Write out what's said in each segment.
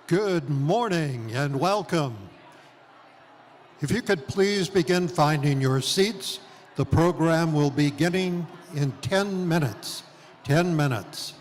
Good morning and welcome. If you could please begin finding your seats, the program will be beginning in 10 minutes. 10 minutes.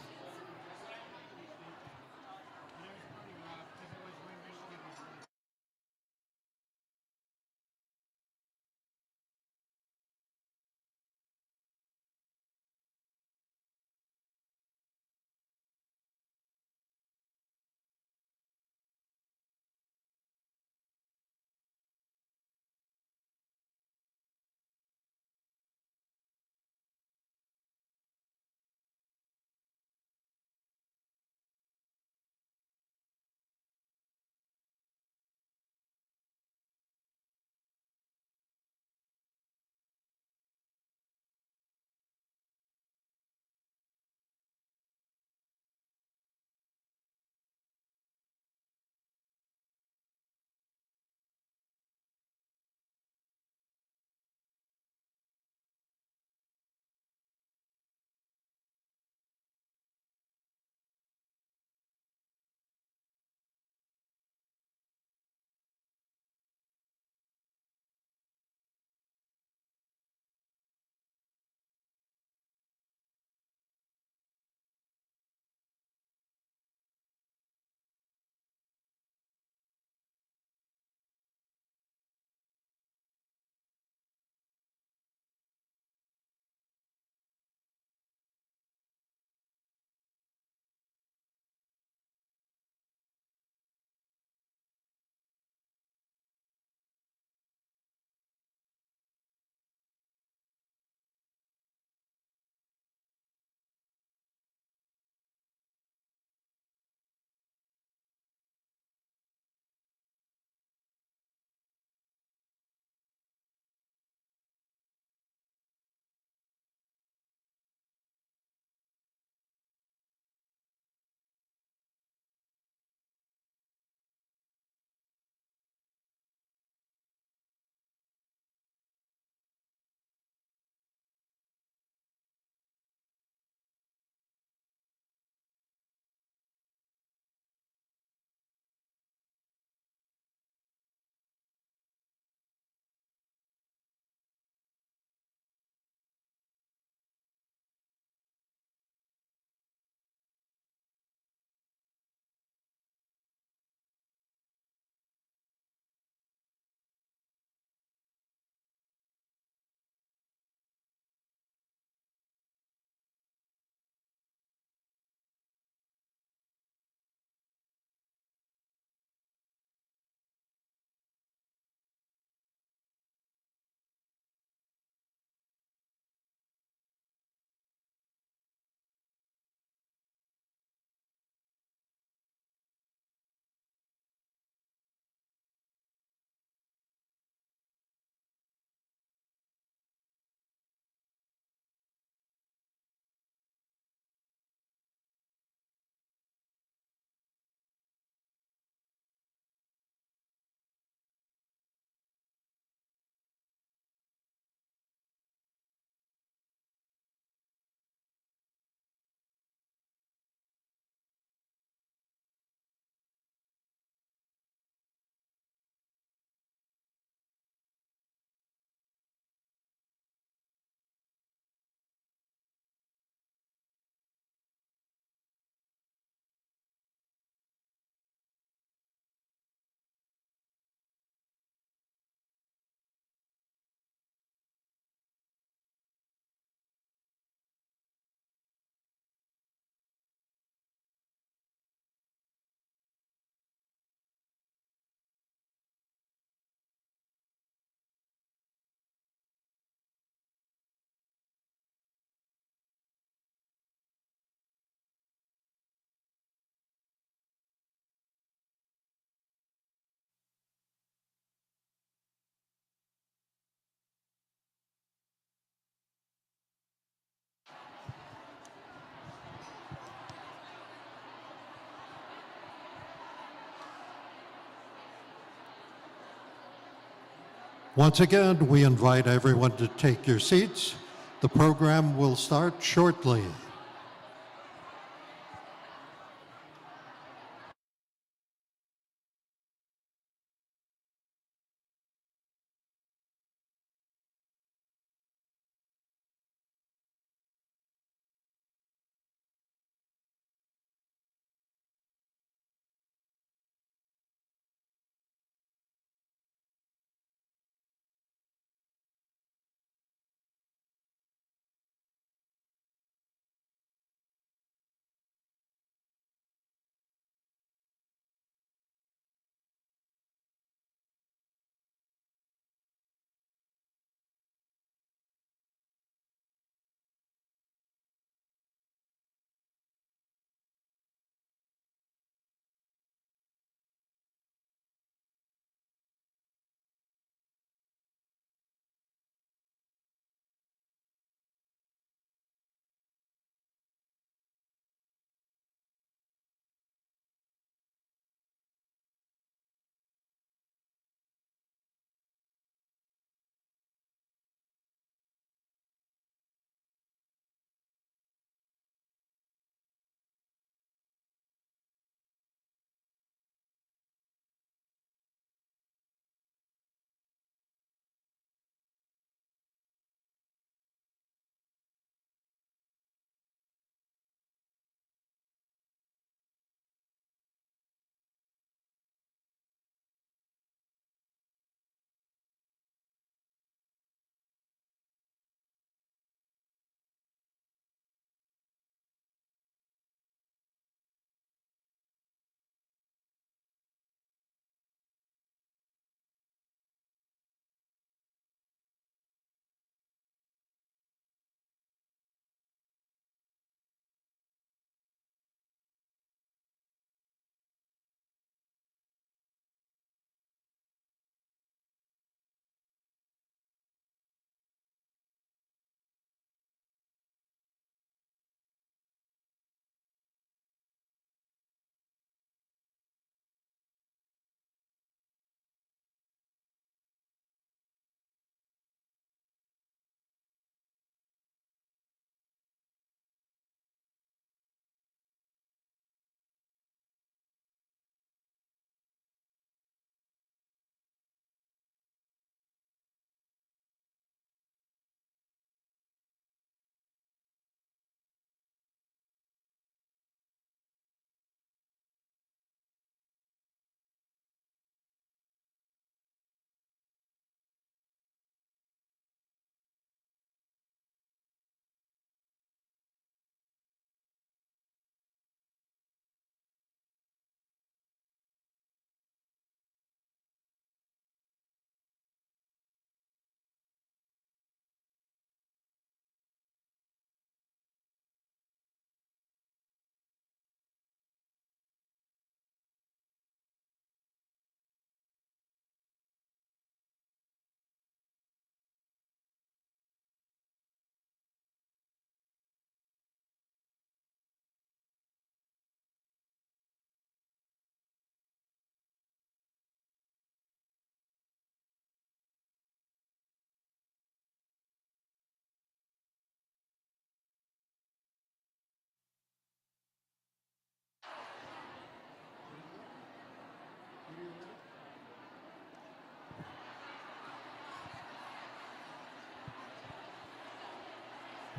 Once again, we invite everyone to take your seats. The program will start shortly.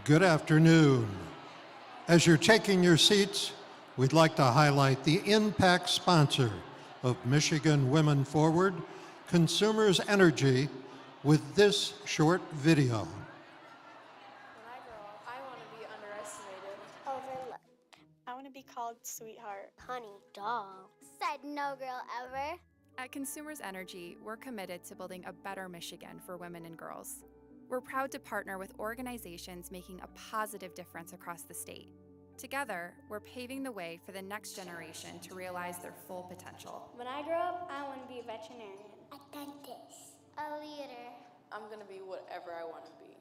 Good afternoon. As you're taking your seats, we'd like to highlight the impact sponsor of Michigan Women Forward, Consumers Energy, with this short video. When I grow up, I want to be underestimated. Overlooked. I want to be called sweetheart. Honey dog. Said no girl ever. At Consumers Energy, we're committed to building a better Michigan for women and girls. We're proud to partner with organizations making a positive difference across the state. Together, we're paving the way for the next generation to realize their full potential. When I grow up, I want to be a veterinarian. A dentist. A leader. I'm going to be whatever I want to be.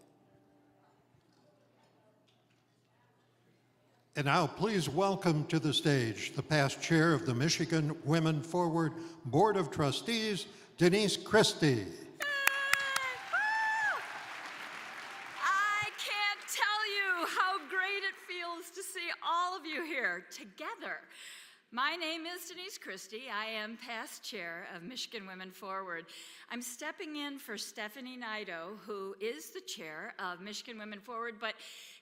And now please welcome to the stage the past chair of the Michigan Women Forward Board of Trustees, Denise Christie. I can't tell you how great it feels to see all of you here together. My name is Denise Christie. I am past chair of Michigan Women Forward. I'm stepping in for Stephanie Naito, who is the chair of Michigan Women Forward, but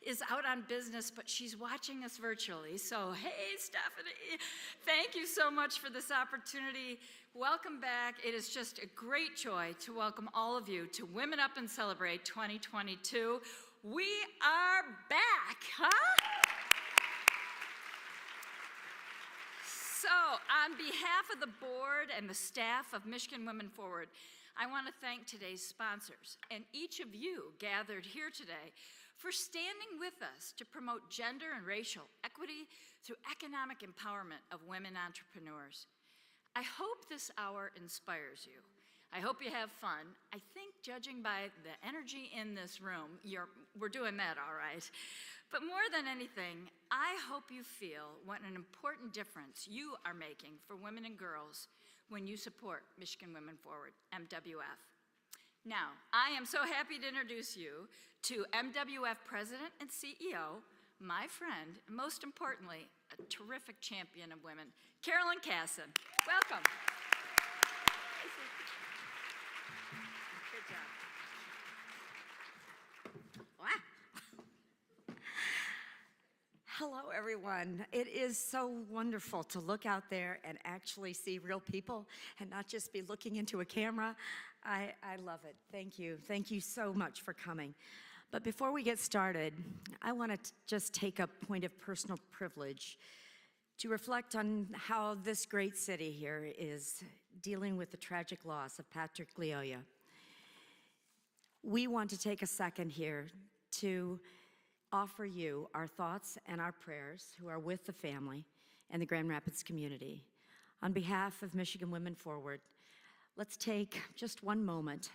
is out on business, but she's watching us virtually. So, hey, Stephanie, thank you so much for this opportunity. Welcome back. It is just a great joy to welcome all of you to Women Up and Celebrate 2022. We are back, huh? So, on behalf of the board and the staff of Michigan Women Forward, I want to thank today's sponsors and each of you gathered here today for standing with us to promote gender and racial equity through economic empowerment of women entrepreneurs. I hope this hour inspires you. I hope you have fun. I think, judging by the energy in this room, we're doing that all right. But more than anything, I hope you feel what an important difference you are making for women and girls when you support Michigan Women Forward, MWF. Now, I am so happy to introduce you to MWF President and CEO, my friend, and most importantly, a terrific champion of women, Carolyn Casson. Welcome. Good job. Wow. Hello, everyone. It is so wonderful to look out there and actually see real people and not just be looking into a camera. I love it. Thank you. Thank you so much for coming. But before we get started, I want to just take a point of personal privilege to reflect on how this great city here is dealing with the tragic loss of Patrick Leoya. We want to take a second here to offer you our thoughts and our prayers who are with the family and the Grand Rapids community. On behalf of Michigan Women Forward, let's take just one moment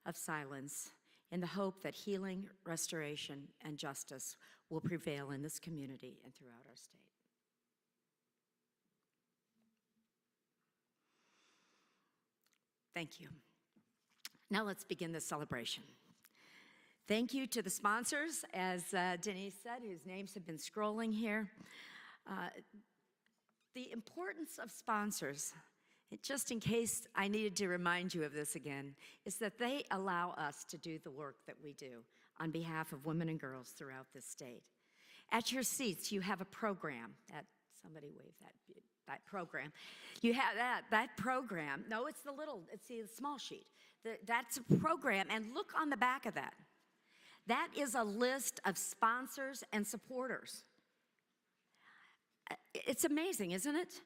of silence in the hope that healing, restoration, and justice will prevail in this community and throughout our state. Thank you. Now let's begin the celebration. Thank you to the sponsors, as Denise said, whose names have been scrolling here. The importance of sponsors, just in case I needed to remind you of this again, is that they allow us to do the work that we do on behalf of women and girls throughout this state. At your seats, you have a program. Somebody wave that program. You have that program. No, it's the small sheet. That's a program, and look on the back of that. That is a list of sponsors and supporters. It's amazing, isn't it?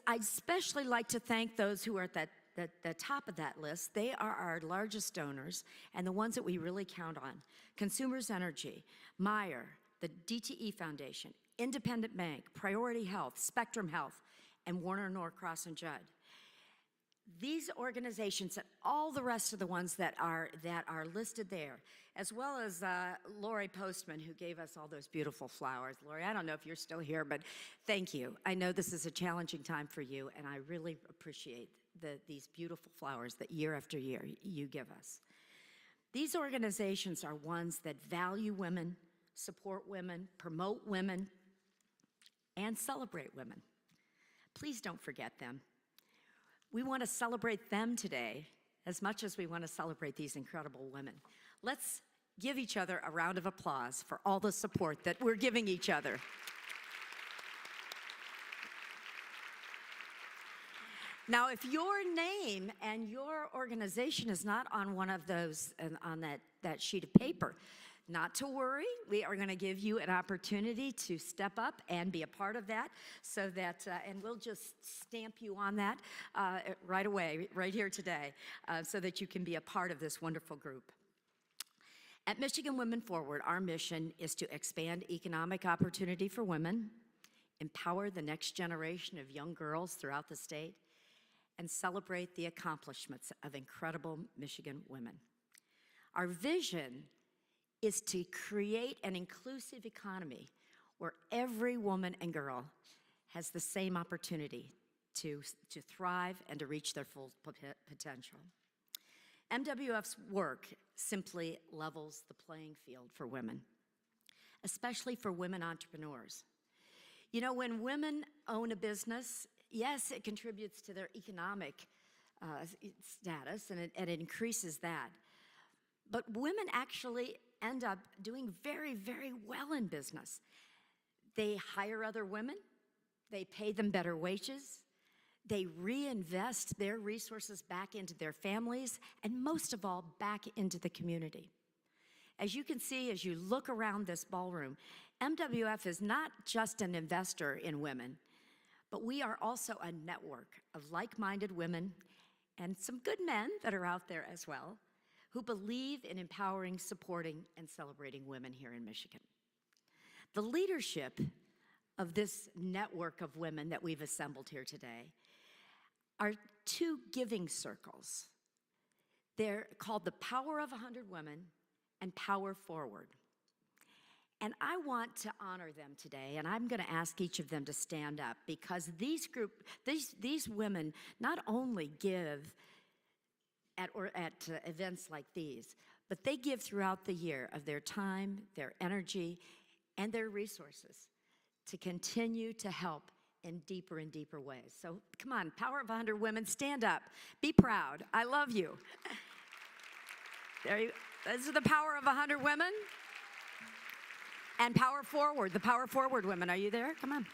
I'd especially like to thank those who are at the top of that list. They are our largest donors and the ones that we really count on. Consumers Energy, Meyer, the DTE Foundation, Independent Bank, Priority Health, Spectrum Health, and Warner Norcross and Judd. These organizations and all the rest of the ones that are listed there, as well as Lori Postman, who gave us all those beautiful flowers. Lori, I don't know if you're still here, but thank you. I know this is a challenging time for you, and I really appreciate these beautiful flowers that year after year you give us. These organizations are ones that value women, support women, promote women, and celebrate women. Please don't forget them. We want to celebrate them today as much as we want to celebrate these incredible women. Let's give each other a round of applause for all the support that we're giving each other. Now, if your name and your organization is not on one of those, on that sheet of paper, not to worry. We are going to give you an opportunity to step up and be a part of that, so that, and we'll just stamp you on that right away, right here today, so that you can be a part of this wonderful group. At Michigan Women Forward, our mission is to expand economic opportunity for women, empower the next generation of young girls throughout the state, and celebrate the accomplishments of incredible Michigan women. Our vision is to create an inclusive economy where every woman and girl has the same opportunity to thrive and to reach their full potential. MWF's work simply levels the playing field for women, especially for women entrepreneurs. You know, when women own a business, yes, it contributes to their economic status, and it increases that. But women actually end up doing very, very well in business. They hire other women, they pay them better wages, they reinvest their resources back into their families, and most of all, back into the community. As you can see, as you look around this ballroom, MWF is not just an investor in women, but we are also a network of like-minded women and some good men that are out there as well, who believe in empowering, supporting, and celebrating women here in Michigan. The leadership of this network of women that we've assembled here today are two giving circles. They're called the Power of 100 Women and Power Forward. And I want to honor them today, and I'm going to ask each of them to stand up, because these women not only give at events like these, but they give throughout the year of their time, their energy, and their resources to continue to help in deeper and deeper ways. So come on, Power of 100 Women, stand up. Be proud. I love you. This is the Power of 100 Women. And Power Forward, the Power Forward women. Are you there? Come on.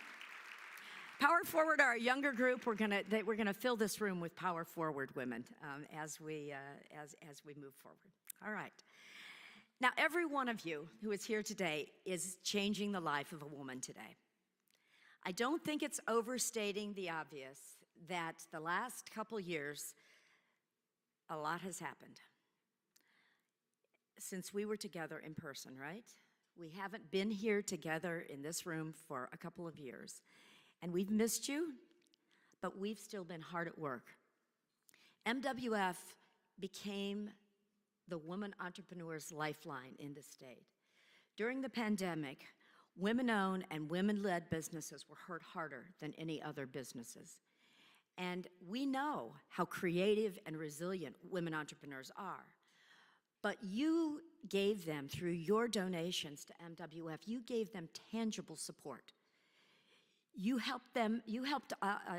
Power Forward are a younger group. We're gonna fill this room with Power Forward women as we move forward. All right. Now, every one of you who is here today is changing the life of a woman today. I don't think it's overstating the obvious that the last couple years, a lot has happened since we were together in person, right? We haven't been here together in this room for a couple of years, and we've missed you, but we've still been hard at work. MWF became the woman entrepreneur's lifeline in the state. During the pandemic, women-owned and women-led businesses were hurt harder than any other businesses. And we know how creative and resilient women entrepreneurs are. But you gave them, through your donations to MWF, you gave them tangible support. You helped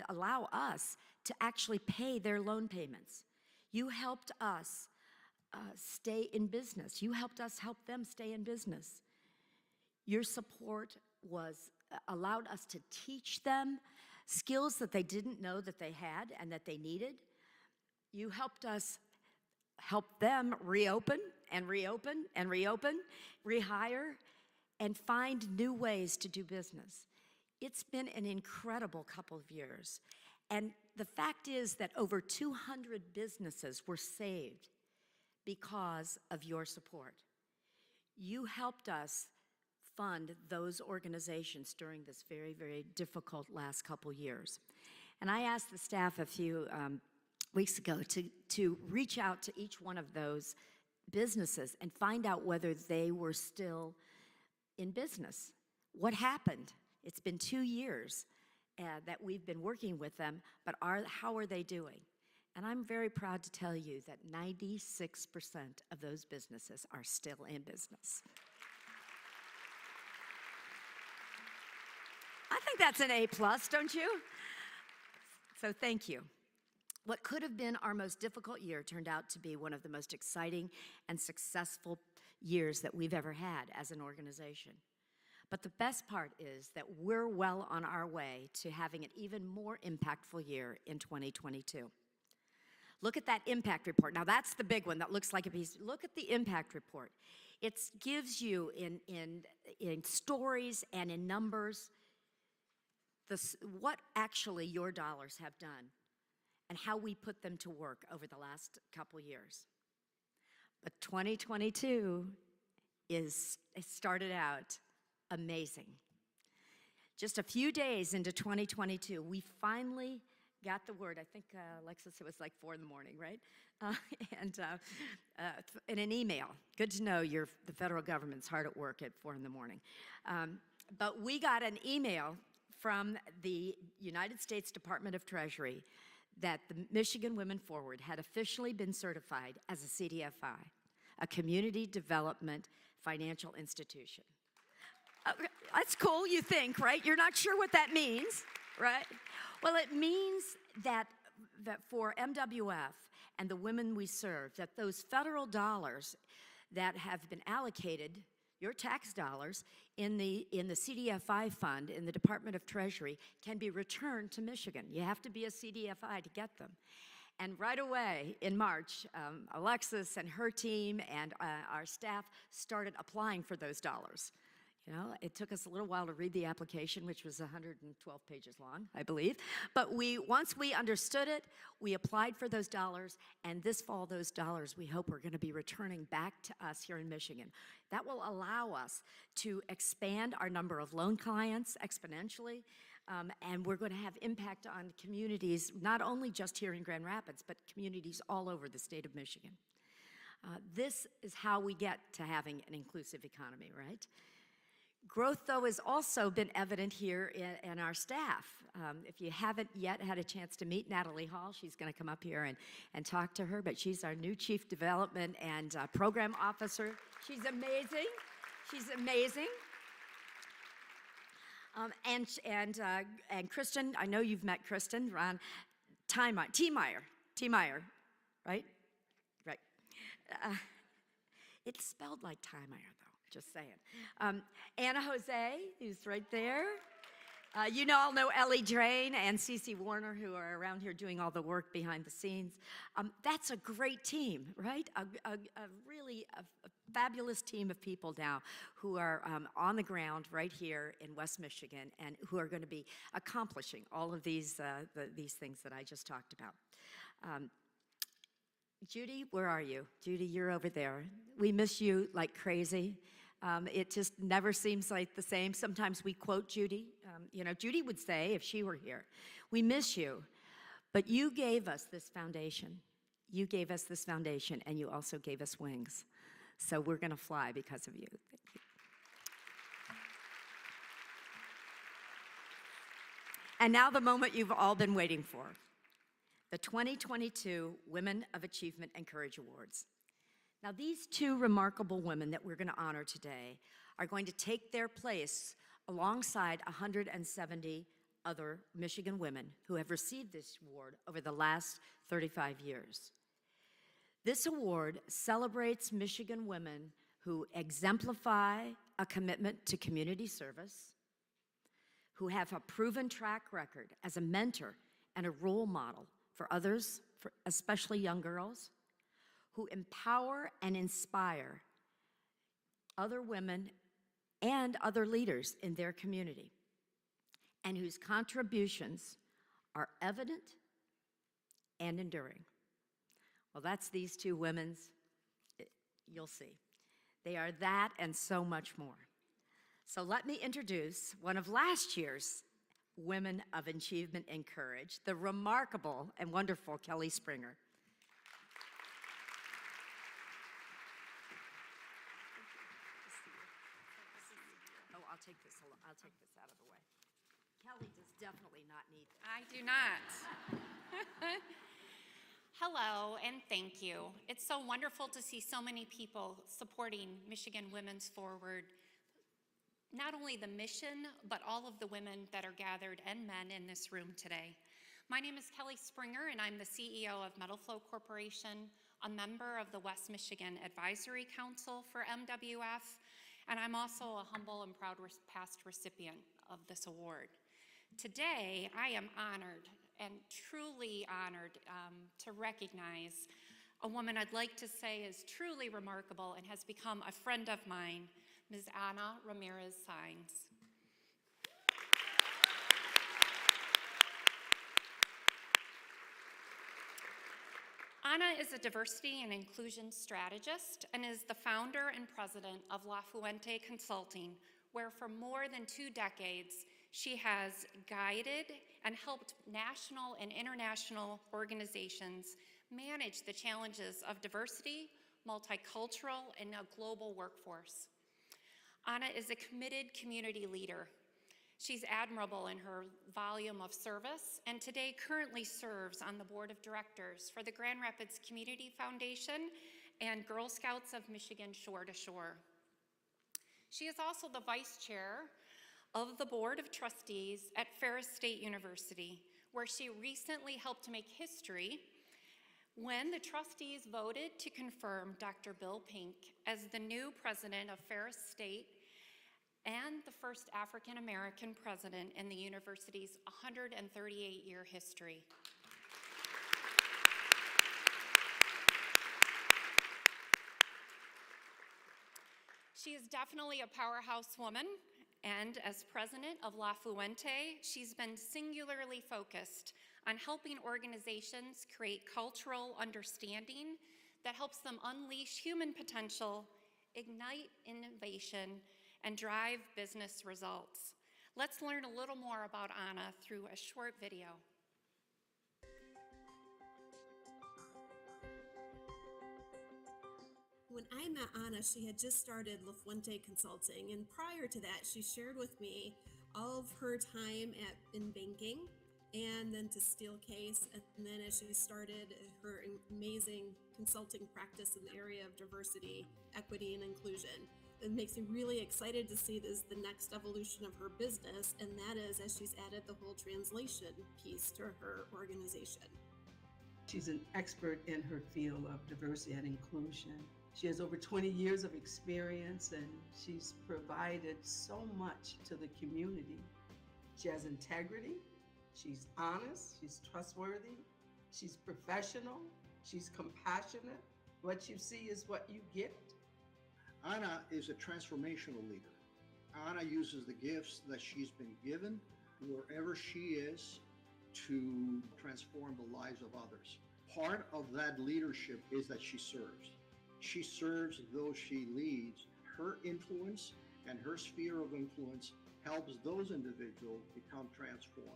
allow us to actually pay their loan payments. You helped us stay in business. You helped us help them stay in business. Your support allowed us to teach them skills that they didn't know that they had and that they needed. You helped us help them reopen and reopen and reopen, rehire, and find new ways to do business. It's been an incredible couple of years. And the fact is that over 200 businesses were saved because of your support. You helped us fund those organizations during this very, very difficult last couple years. And I asked the staff a few weeks ago to reach out to each one of those businesses and find out whether they were still in business. What happened? It's been 2 years that we've been working with them, but how are they doing? And I'm very proud to tell you that 96% of those businesses are still in business. I think that's an A+, don't you? So thank you. What could have been our most difficult year turned out to be one of the most exciting and successful years that we've ever had as an organization. But the best part is that we're well on our way to having an even more impactful year in 2022. Look at that impact report. Now that's the big one that looks like a piece. Look at the impact report. It gives you in stories and in numbers what actually your dollars have done and how we put them to work over the last couple years. But 2022 it started out amazing. Just a few days into 2022, we finally got the word. I think, Alexis, it was like 4 in the morning, right? In an email. Good to know the federal government's hard at work at 4 in the morning. But we got an email from the United States Department of Treasury that the Michigan Women Forward had officially been certified as a CDFI, a Community Development Financial Institution. That's cool, you think, right? You're not sure what that means, right? Well, it means that for MWF and the women we serve, that those federal dollars that have been allocated, your tax dollars, in the CDFI fund in the Department of Treasury can be returned to Michigan. You have to be a CDFI to get them. And right away in March, Alexis and her team and our staff started applying for those dollars. You know, it took us a little while to read the application, which was 112 pages long, I believe. But once we understood it, we applied for those dollars, and this fall, those dollars we hope are going to be returning back to us here in Michigan. That will allow us to expand our number of loan clients exponentially, and we're going to have impact on communities, not only just here in Grand Rapids, but communities all over the state of Michigan. This is how we get to having an inclusive economy, right? Growth, though, has also been evident here in our staff. If you haven't yet had a chance to meet Natalie Hall, she's going to come up here and talk to her, but she's our new Chief Development and Program Officer. She's amazing. She's amazing. And Kristen, I know you've met Kristen, Ron T-Meyer, right? Right. It's spelled like T-Meyer, though. Just saying. Anna Jose, who's right there. You all know Ellie Drain and Cece Warner, who are around here doing all the work behind the scenes. That's a great team, right? A really fabulous team of people now who are on the ground right here in West Michigan and who are going to be accomplishing all of these things that I just talked about. Judy, where are you? Judy, you're over there. We miss you like crazy. It just never seems like the same. Sometimes we quote Judy. Judy would say, if she were here, we miss you, but you gave us this foundation. You gave us this foundation, and you also gave us wings. So we're going to fly because of you. Thank you. And now the moment you've all been waiting for. The 2022 Women of Achievement and Courage Awards. Now, these two remarkable women that we're going to honor today are going to take their place alongside 170 other Michigan women who have received this award over the last 35 years. This award celebrates Michigan women who exemplify a commitment to community service, who have a proven track record as a mentor and a role model for others, especially young girls, who empower and inspire other women and other leaders in their community, and whose contributions are evident and enduring. Well, that's these two women's, you'll see. They are that and so much more. So let me introduce one of last year's Women of Achievement and Courage, the remarkable and wonderful Kelly Springer. Oh, I'll take this out of the way. Kelly does definitely not need this. I do not. Hello, and thank you. It's so wonderful to see so many people supporting Michigan Women's Forward. Not only the mission, but all of the women that are gathered and men in this room today. My name is Kelly Springer, and I'm the CEO of Metal Flow Corporation, a member of the West Michigan Advisory Council for MWF, and I'm also a humble and proud past recipient of this award. Today, I am honored and truly honored to recognize a woman I'd like to say is truly remarkable and has become a friend of mine, Ms. Ana Ramirez-Saenz. Ana is a diversity and inclusion strategist and is the founder and president of La Fuente Consulting, where for more than 2 decades, she has guided and helped national and international organizations manage the challenges of diversity, multicultural, and a global workforce. Ana is a committed community leader. She's admirable in her volume of service, and today currently serves on the board of directors for the Grand Rapids Community Foundation and Girl Scouts of Michigan Shore to Shore. She is also the vice chair of the board of trustees at Ferris State University, where she recently helped make history when the trustees voted to confirm Dr. Bill Pink as the new president of Ferris State and the first African-American president in the university's 138-year history. She is definitely a powerhouse woman, and as president of La Fuente, she's been singularly focused on helping organizations create cultural understanding that helps them unleash human potential, ignite innovation, and drive business results. Let's learn a little more about Ana through a short video. When I met Ana, she had just started La Fuente Consulting, and prior to that, she shared with me all of her time in banking, and then to Steelcase, and then as she started her amazing consulting practice in the area of diversity, equity, and inclusion. It makes me really excited to see this the next evolution of her business, and that is as she's added the whole translation piece to her organization. She's an expert in her field of diversity and inclusion. She has over 20 years of experience, and she's provided so much to the community. She has integrity, she's honest, she's trustworthy, she's professional, she's compassionate. What you see is what you get. Ana is a transformational leader. Ana uses the gifts that she's been given wherever she is to transform the lives of others. Part of that leadership is that she serves. She serves those she leads. Her influence and her sphere of influence helps those individuals become transformed.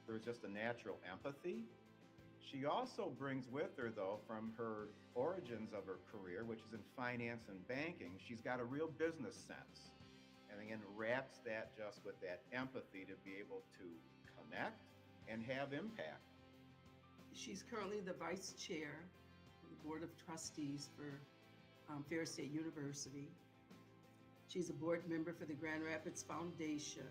There's just a natural empathy. She also brings with her, though, from her origins of her career, which is in finance and banking, she's got a real business sense. And again, wraps that just with that empathy to be able to connect and have impact. She's currently the vice chair of the board of trustees for Ferris State University. She's a board member for the Grand Rapids Foundation.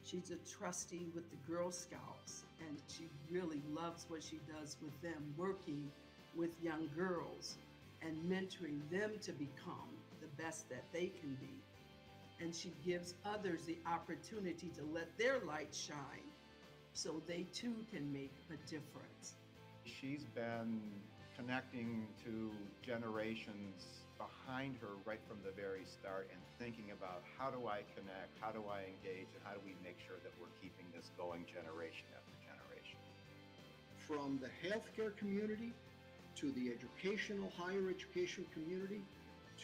She's a trustee with the Girl Scouts, and she really loves what she does with them, working with young girls and mentoring them to become the best that they can be. And she gives others the opportunity to let their light shine so they too can make a difference. She's been connecting to generations behind her right from the very start and thinking about how do I connect, how do I engage, and how do we make sure that we're keeping this going generation after generation. From the healthcare community to the educational, higher education community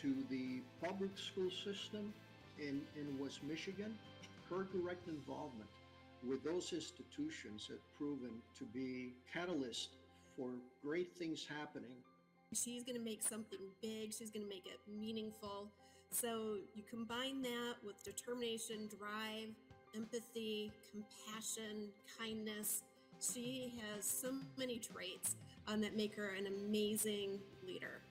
to the public school system in West Michigan, her direct involvement with those institutions have proven to be catalyst for great things happening. She's going to make something big. She's going to make it meaningful. So you combine that with determination, drive, empathy, compassion, kindness. She has so many traits that make her an amazing leader.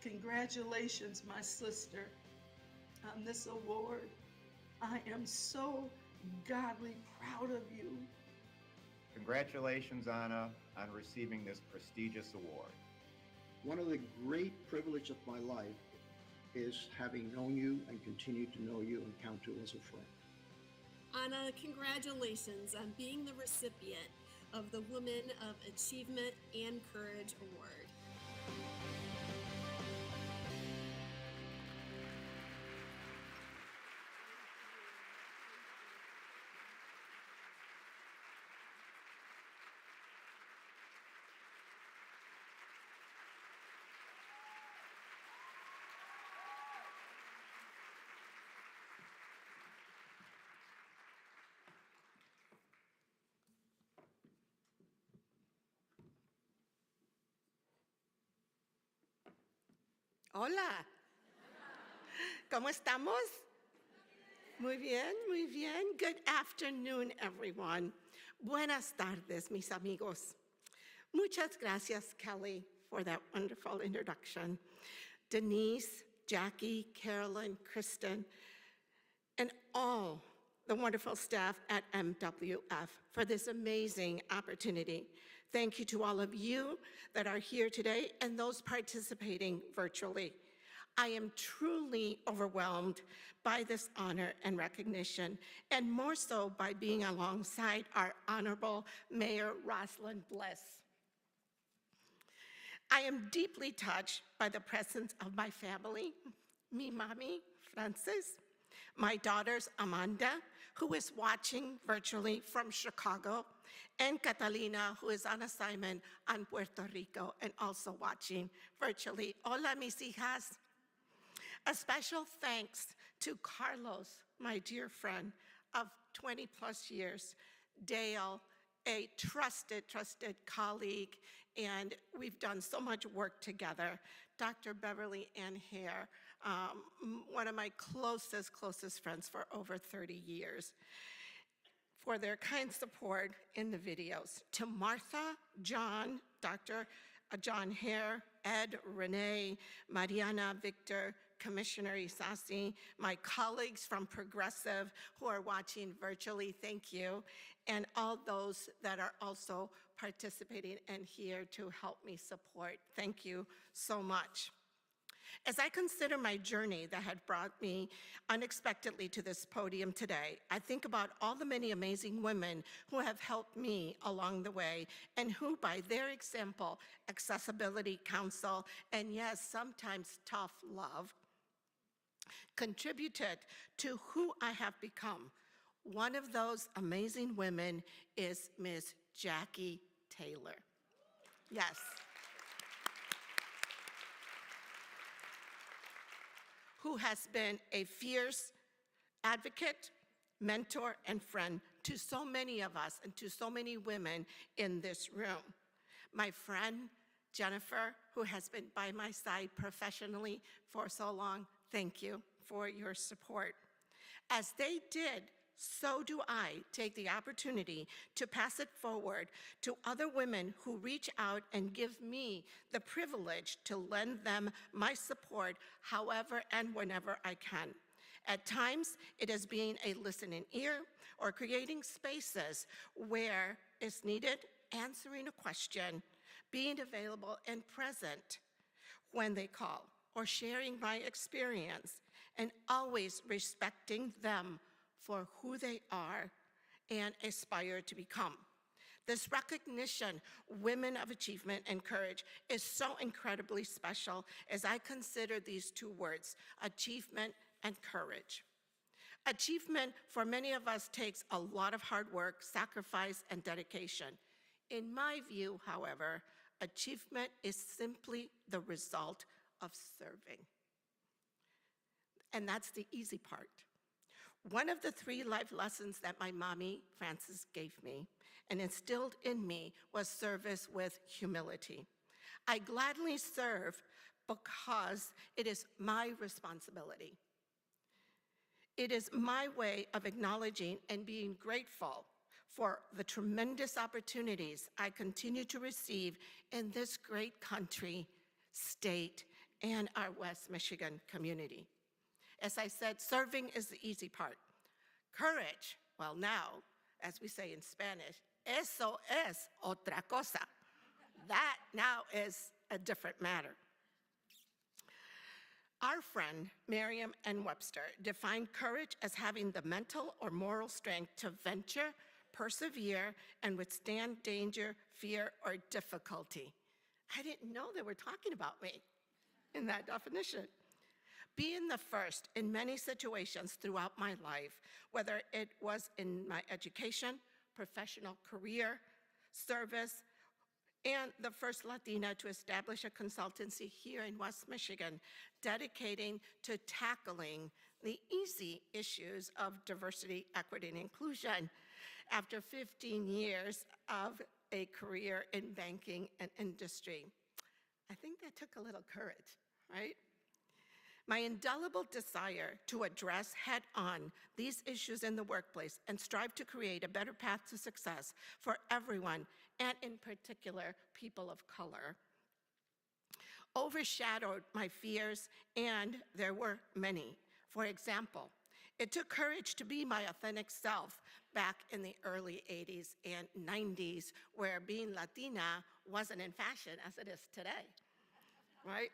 Congratulations, my sister, on this award. I am so godly proud of you. Congratulations, Anna, on receiving this prestigious award. One of the great privileges of my life is having known you and continue to know you and count you as a friend. Anna, congratulations on being the recipient of the Woman of Achievement and Courage Award. Hola. ¿Cómo estamos? Muy bien, muy bien. Good afternoon, everyone. Buenas tardes, mis amigos. Muchas gracias, Kelly, for that wonderful introduction. Denise, Jackie, Carolyn, Kristen, and all the wonderful staff at MWF for this amazing opportunity. Thank you to all of you that are here today and those participating virtually. I am truly overwhelmed by this honor and recognition, and more so by being alongside our Honorable Mayor Roslyn Bliss. I am deeply touched by the presence of my family, mi mami, Frances, my daughters, Amanda, who is watching virtually from Chicago, and Catalina, who is on assignment on Puerto Rico and also watching virtually. Hola, mis hijas. A special thanks to Carlos, my dear friend of 20 plus years, Dale, a trusted colleague, and we've done so much work together. Dr. Beverly Ann Hare, one of my closest friends for over 30 years, for their kind support in the videos. To Martha, John, Dr. John Hare, Ed, Renee, Mariana, Victor, Commissioner Isasi, my colleagues from Progressive who are watching virtually, thank you, and all those that are also participating and here to help me support. Thank you so much. As I consider my journey that had brought me unexpectedly to this podium today, I think about all the many amazing women who have helped me along the way and who, by their example, accessibility, counsel, and yes, sometimes tough love, contributed to who I have become. One of those amazing women is Ms. Jackie Taylor. Yes. Who has been a fierce advocate, mentor, and friend to so many of us and to so many women in this room. My friend, Jennifer, who has been by my side professionally for so long, thank you for your support. As they did, so do I take the opportunity to pass it forward to other women who reach out and give me the privilege to lend them my support however and whenever I can. At times, it is being a listening ear or creating spaces where it's needed, answering a question, being available and present when they call, or sharing my experience, and always respecting them for who they are and aspire to become. This recognition, Women of Achievement and Courage, is so incredibly special as I consider these two words, achievement and courage. Achievement for many of us takes a lot of hard work, sacrifice, and dedication. In my view, however, achievement is simply the result of serving. And that's the easy part. One of the 3 life lessons that my mommy, Frances, gave me and instilled in me was service with humility. I gladly serve because it is my responsibility. It is my way of acknowledging and being grateful for the tremendous opportunities I continue to receive in this great country, state, and our West Michigan community. As I said, serving is the easy part. Courage, well now, as we say in Spanish, eso es otra cosa. That now is a different matter. Our friend Merriam and Webster defined courage as having the mental or moral strength to venture, persevere, and withstand danger, fear, or difficulty. I didn't know they were talking about me in that definition. Being the first in many situations throughout my life, whether it was in my education, professional career, service, and the first Latina to establish a consultancy here in West Michigan, dedicating to tackling the easy issues of diversity, equity, and inclusion after 15 years of a career in banking and industry. I think that took a little courage, right? My indelible desire to address head-on these issues in the workplace and strive to create a better path to success for everyone, and in particular, people of color, overshadowed my fears, and there were many. For example, it took courage to be my authentic self back in the early 80s and 90s, where being Latina wasn't in fashion as it is today, right?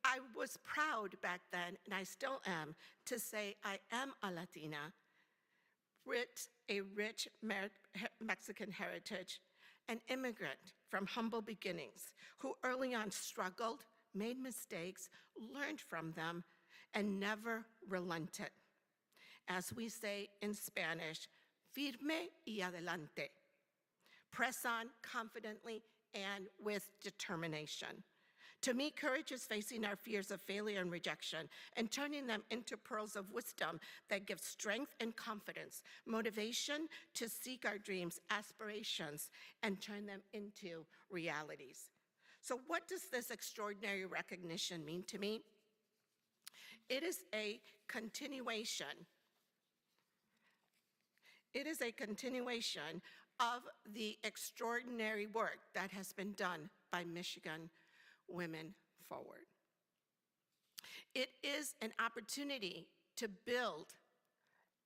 I was proud back then, and I still am, to say I am a Latina, with a rich Mexican heritage, an immigrant from humble beginnings, who early on struggled, made mistakes, learned from them, and never relented. As we say in Spanish, firme y adelante. Press on confidently and with determination. To me, courage is facing our fears of failure and rejection and turning them into pearls of wisdom that give strength and confidence, motivation to seek our dreams, aspirations, and turn them into realities. So what does this extraordinary recognition mean to me? It is a continuation. It is a continuation of the extraordinary work that has been done by Michigan Women Forward. It is an opportunity to build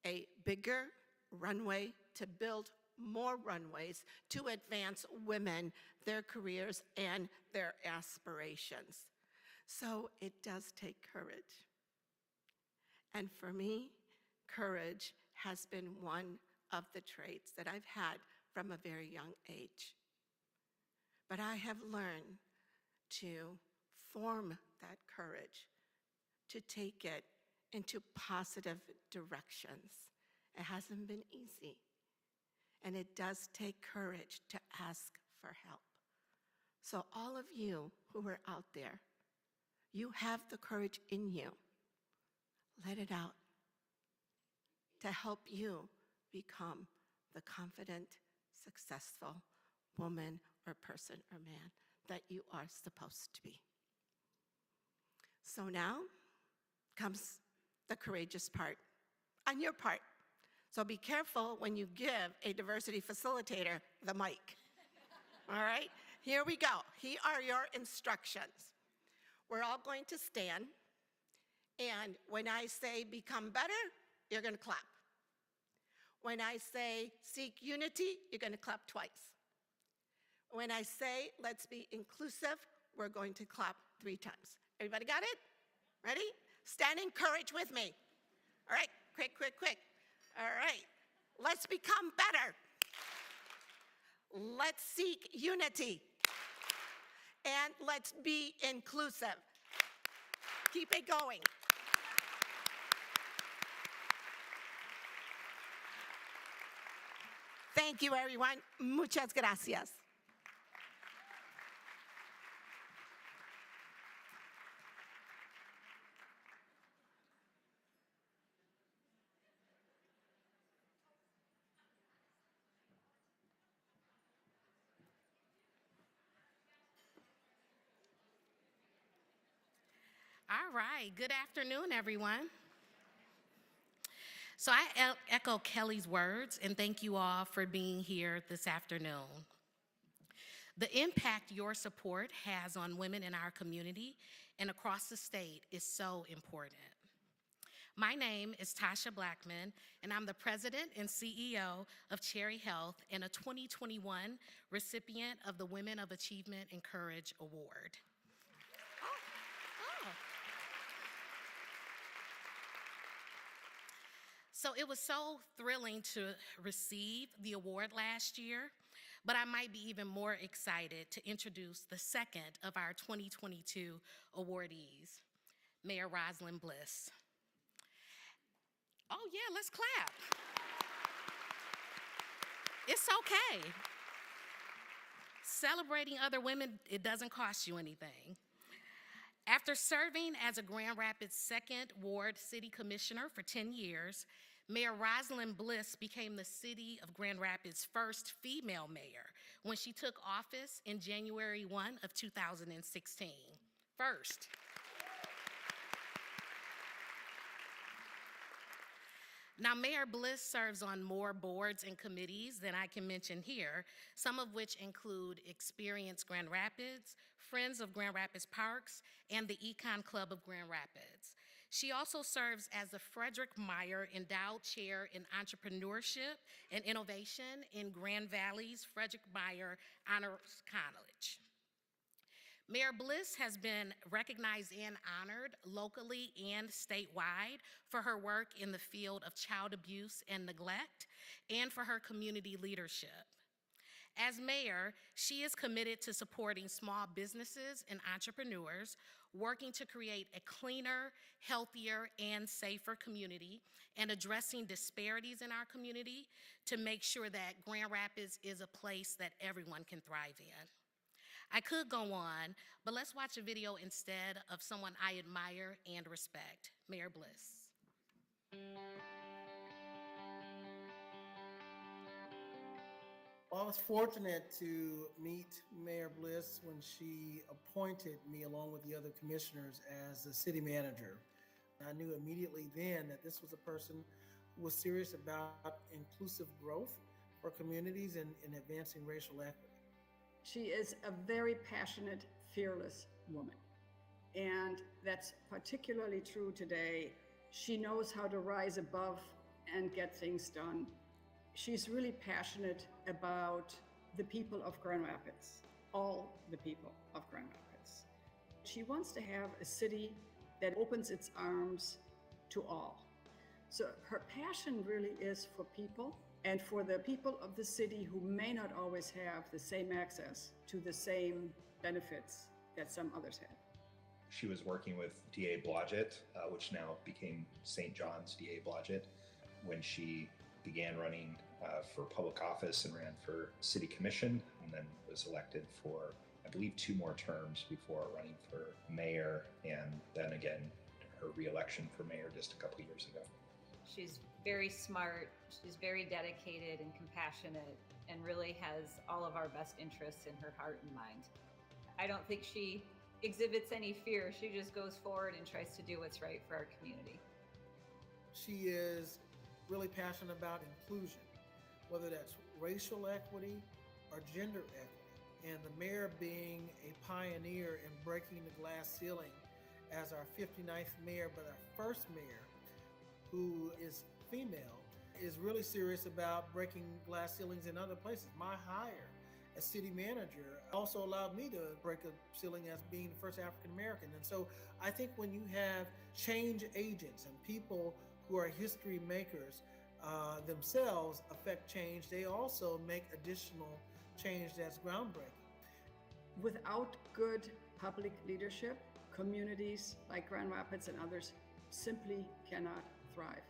a bigger runway, to build more runways, to advance women, their careers, and their aspirations. So it does take courage. And for me, courage has been one of the traits that I've had from a very young age. But I have learned to form that courage, to take it into positive directions. It hasn't been easy, and it does take courage to ask for help. So all of you who are out there, you have the courage in you. Let it out to help you become the confident, successful woman or person or man that you are supposed to be. So now comes the courageous part on your part. So be careful when you give a diversity facilitator the mic. All right, here we go. Here are your instructions. We're all going to stand, and when I say become better, you're going to clap. When I say seek unity, you're going to clap twice. When I say let's be inclusive, we're going to clap 3 times. Everybody got it? Ready? Stand in courage with me. All right, quick, quick, quick. All right, let's become better. Let's seek unity. And let's be inclusive. Keep it going. Thank you, everyone. Muchas gracias. All right, good afternoon, everyone. So I echo Kelly's words and thank you all for being here this afternoon. The impact your support has on women in our community and across the state is so important. My name is Tasha Blackman, and I'm the president and CEO of Cherry Health and a 2021 recipient of the Women of Achievement and Courage Award. So it was so thrilling to receive the award last year, but I might be even more excited to introduce the second of our 2022 awardees, Mayor Roslyn Bliss. Oh yeah, let's clap. It's okay. Celebrating other women, it doesn't cost you anything. After serving as a Grand Rapids 2nd Ward City Commissioner for 10 years, Mayor Roslyn Bliss became the City of Grand Rapids' first female mayor when she took office in January 1 of 2016. First. Now, Mayor Bliss serves on more boards and committees than I can mention here, some of which include Experience Grand Rapids, Friends of Grand Rapids Parks, and the Econ Club of Grand Rapids. She also serves as the Frederick Meyer Endowed Chair in Entrepreneurship and Innovation in Grand Valley's Frederick Meyer Honors College. Mayor Bliss has been recognized and honored locally and statewide for her work in the field of child abuse and neglect and for her community leadership. As mayor, she is committed to supporting small businesses and entrepreneurs, working to create a cleaner, healthier, and safer community, and addressing disparities in our community to make sure that Grand Rapids is a place that everyone can thrive in. I could go on, but let's watch a video instead of someone I admire and respect, Mayor Bliss. Well, I was fortunate to meet Mayor Bliss when she appointed me along with the other commissioners as the city manager. I knew immediately then that this was a person who was serious about inclusive growth for communities and advancing racial equity. She is a very passionate, fearless woman. And that's particularly true today. She knows how to rise above and get things done. She's really passionate about the people of Grand Rapids, all the people of Grand Rapids. She wants to have a city that opens its arms to all. So her passion really is for people and for the people of the city who may not always have the same access to the same benefits that some others have. She was working with DA Blodgett, which now became St. John's DA Blodgett, when she began running for public office and ran for city commission, and then was elected for, I believe, 2 more terms before running for mayor, and then again, her re-election for mayor just a couple years ago. She's very smart, she's very dedicated and compassionate, and really has all of our best interests in her heart and mind. I don't think she exhibits any fear. She just goes forward and tries to do what's right for our community. She is really passionate about inclusion, whether that's racial equity or gender equity. And the mayor being a pioneer in breaking the glass ceiling as our 59th mayor, but our first mayor who is female, is really serious about breaking glass ceilings in other places. My hire as city manager also allowed me to break a ceiling as being the first African American. And so I think when you have change agents and people who are history makers themselves affect change, they also make additional change that's groundbreaking. Without good public leadership, communities like Grand Rapids and others simply cannot thrive.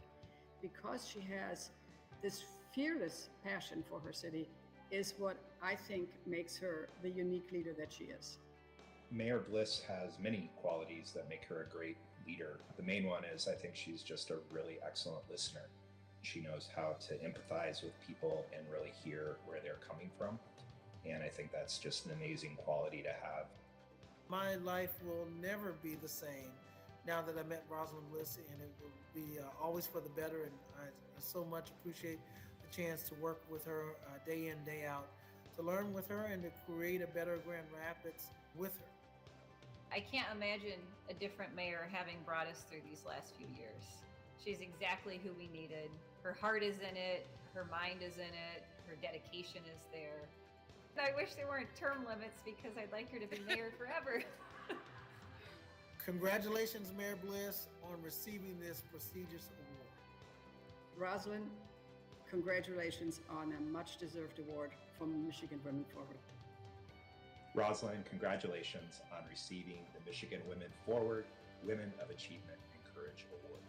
Because she has this fearless passion for her city is what I think makes her the unique leader that she is. Mayor Bliss has many qualities that make her a great leader. The main one is I think she's just a really excellent listener. She knows how to empathize with people and really hear where they're coming from. And I think that's just an amazing quality to have. My life will never be the same now that I met Roslyn Bliss, and it will be always for the better. And I so much appreciate the chance to work with her day in, day out, to learn with her and to create a better Grand Rapids with her. I can't imagine a different mayor having brought us through these last few years. She's exactly who we needed. Her heart is in it, her mind is in it, her dedication is there. I wish there weren't term limits because I'd like her to be mayor forever. Congratulations, Mayor Bliss, on receiving this prestigious award. Roslyn, congratulations on a much-deserved award from Michigan Women Forward. Roslyn, congratulations on receiving the Michigan Women Forward Women of Achievement and Courage Award.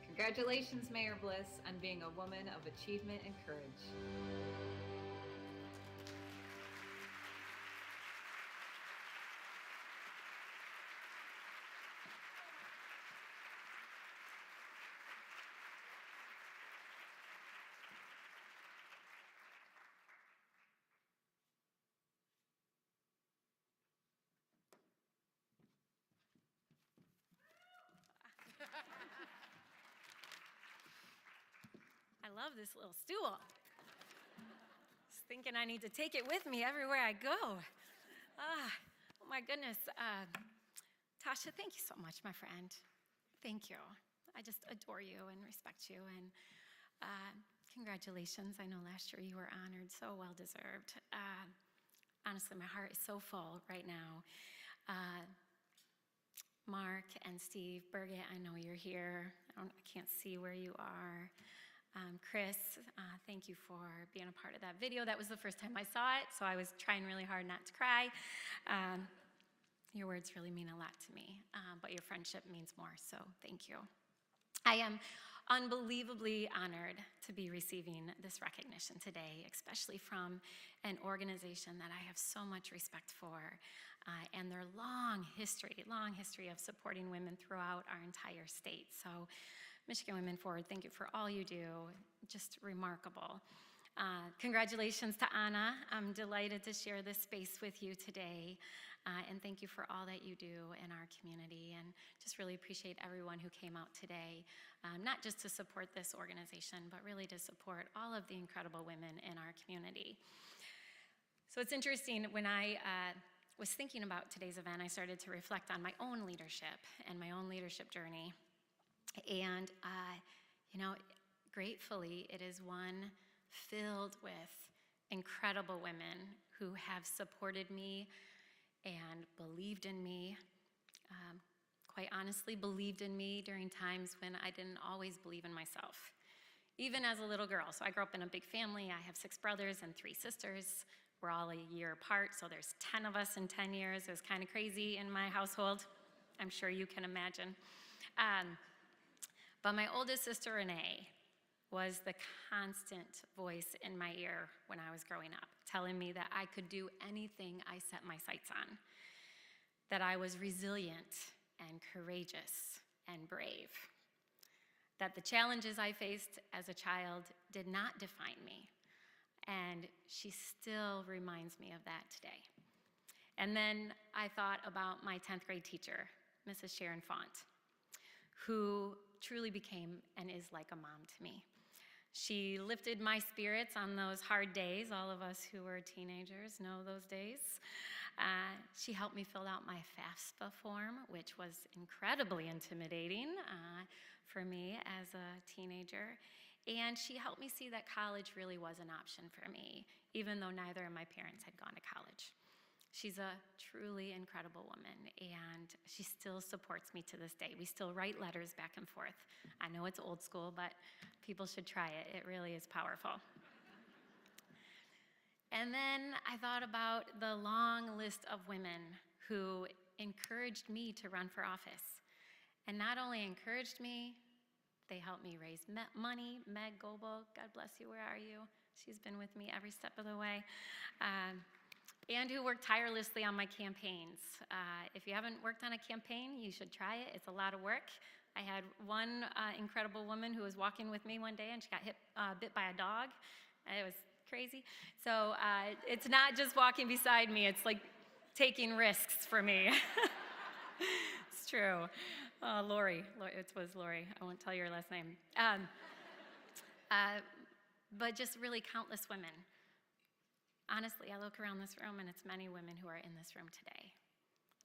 Congratulations, Mayor Bliss, on being a woman of achievement and courage. I love this little stool. Just thinking I need to take it with me everywhere I go. Oh my goodness. Tasha, thank you so much, my friend. Thank you. I just adore you and respect you. And congratulations. I know last year you were honored, so well deserved. Honestly, my heart is so full right now. Mark and Steve Burgett, I know you're here. I can't see where you are. Chris, thank you for being a part of that video. That was the first time I saw it, so I was trying really hard not to cry. Your words really mean a lot to me, but your friendship means more, so thank you. I am unbelievably honored to be receiving this recognition today, especially from an organization that I have so much respect for, and their long history of supporting women throughout our entire state. So Michigan Women Forward, thank you for all you do, just remarkable. Congratulations to Anna. I'm delighted to share this space with you today, and thank you for all that you do in our community, and just really appreciate everyone who came out today, not just to support this organization, but really to support all of the incredible women in our community. So it's interesting, when I was thinking about today's event, I started to reflect on my own leadership and my own leadership journey. And, gratefully, it is one filled with incredible women who have supported me and believed in me, quite honestly, believed in me during times when I didn't always believe in myself, even as a little girl. So I grew up in a big family. I have 6 brothers and 3 sisters. We're all a year apart, so there's 10 of us in 10 years. It was kind of crazy in my household. I'm sure you can imagine. But my oldest sister, Renee, was the constant voice in my ear when I was growing up, telling me that I could do anything I set my sights on, that I was resilient and courageous and brave, that the challenges I faced as a child did not define me, and she still reminds me of that today. And then I thought about my 10th grade teacher, Mrs. Sharon Font, who truly became and is like a mom to me. She lifted my spirits on those hard days. All of us who were teenagers know those days. She helped me fill out my FAFSA form, which was incredibly intimidating for me as a teenager. And she helped me see that college really was an option for me, even though neither of my parents had gone to college. She's a truly incredible woman, and she still supports me to this day. We still write letters back and forth. I know it's old school, but people should try it. It really is powerful. And then I thought about the long list of women who encouraged me to run for office. And not only encouraged me, they helped me raise money. Meg Goebel, God bless you, where are you? She's been with me every step of the way. And who worked tirelessly on my campaigns. If you haven't worked on a campaign, you should try it. It's a lot of work. I had one incredible woman who was walking with me one day, and she got bit by a dog. It was crazy. So it's not just walking beside me, it's like taking risks for me. It's true. Lori, it was Lori. I won't tell your last name. But just really countless women. Honestly, I look around this room, and it's many women who are in this room today.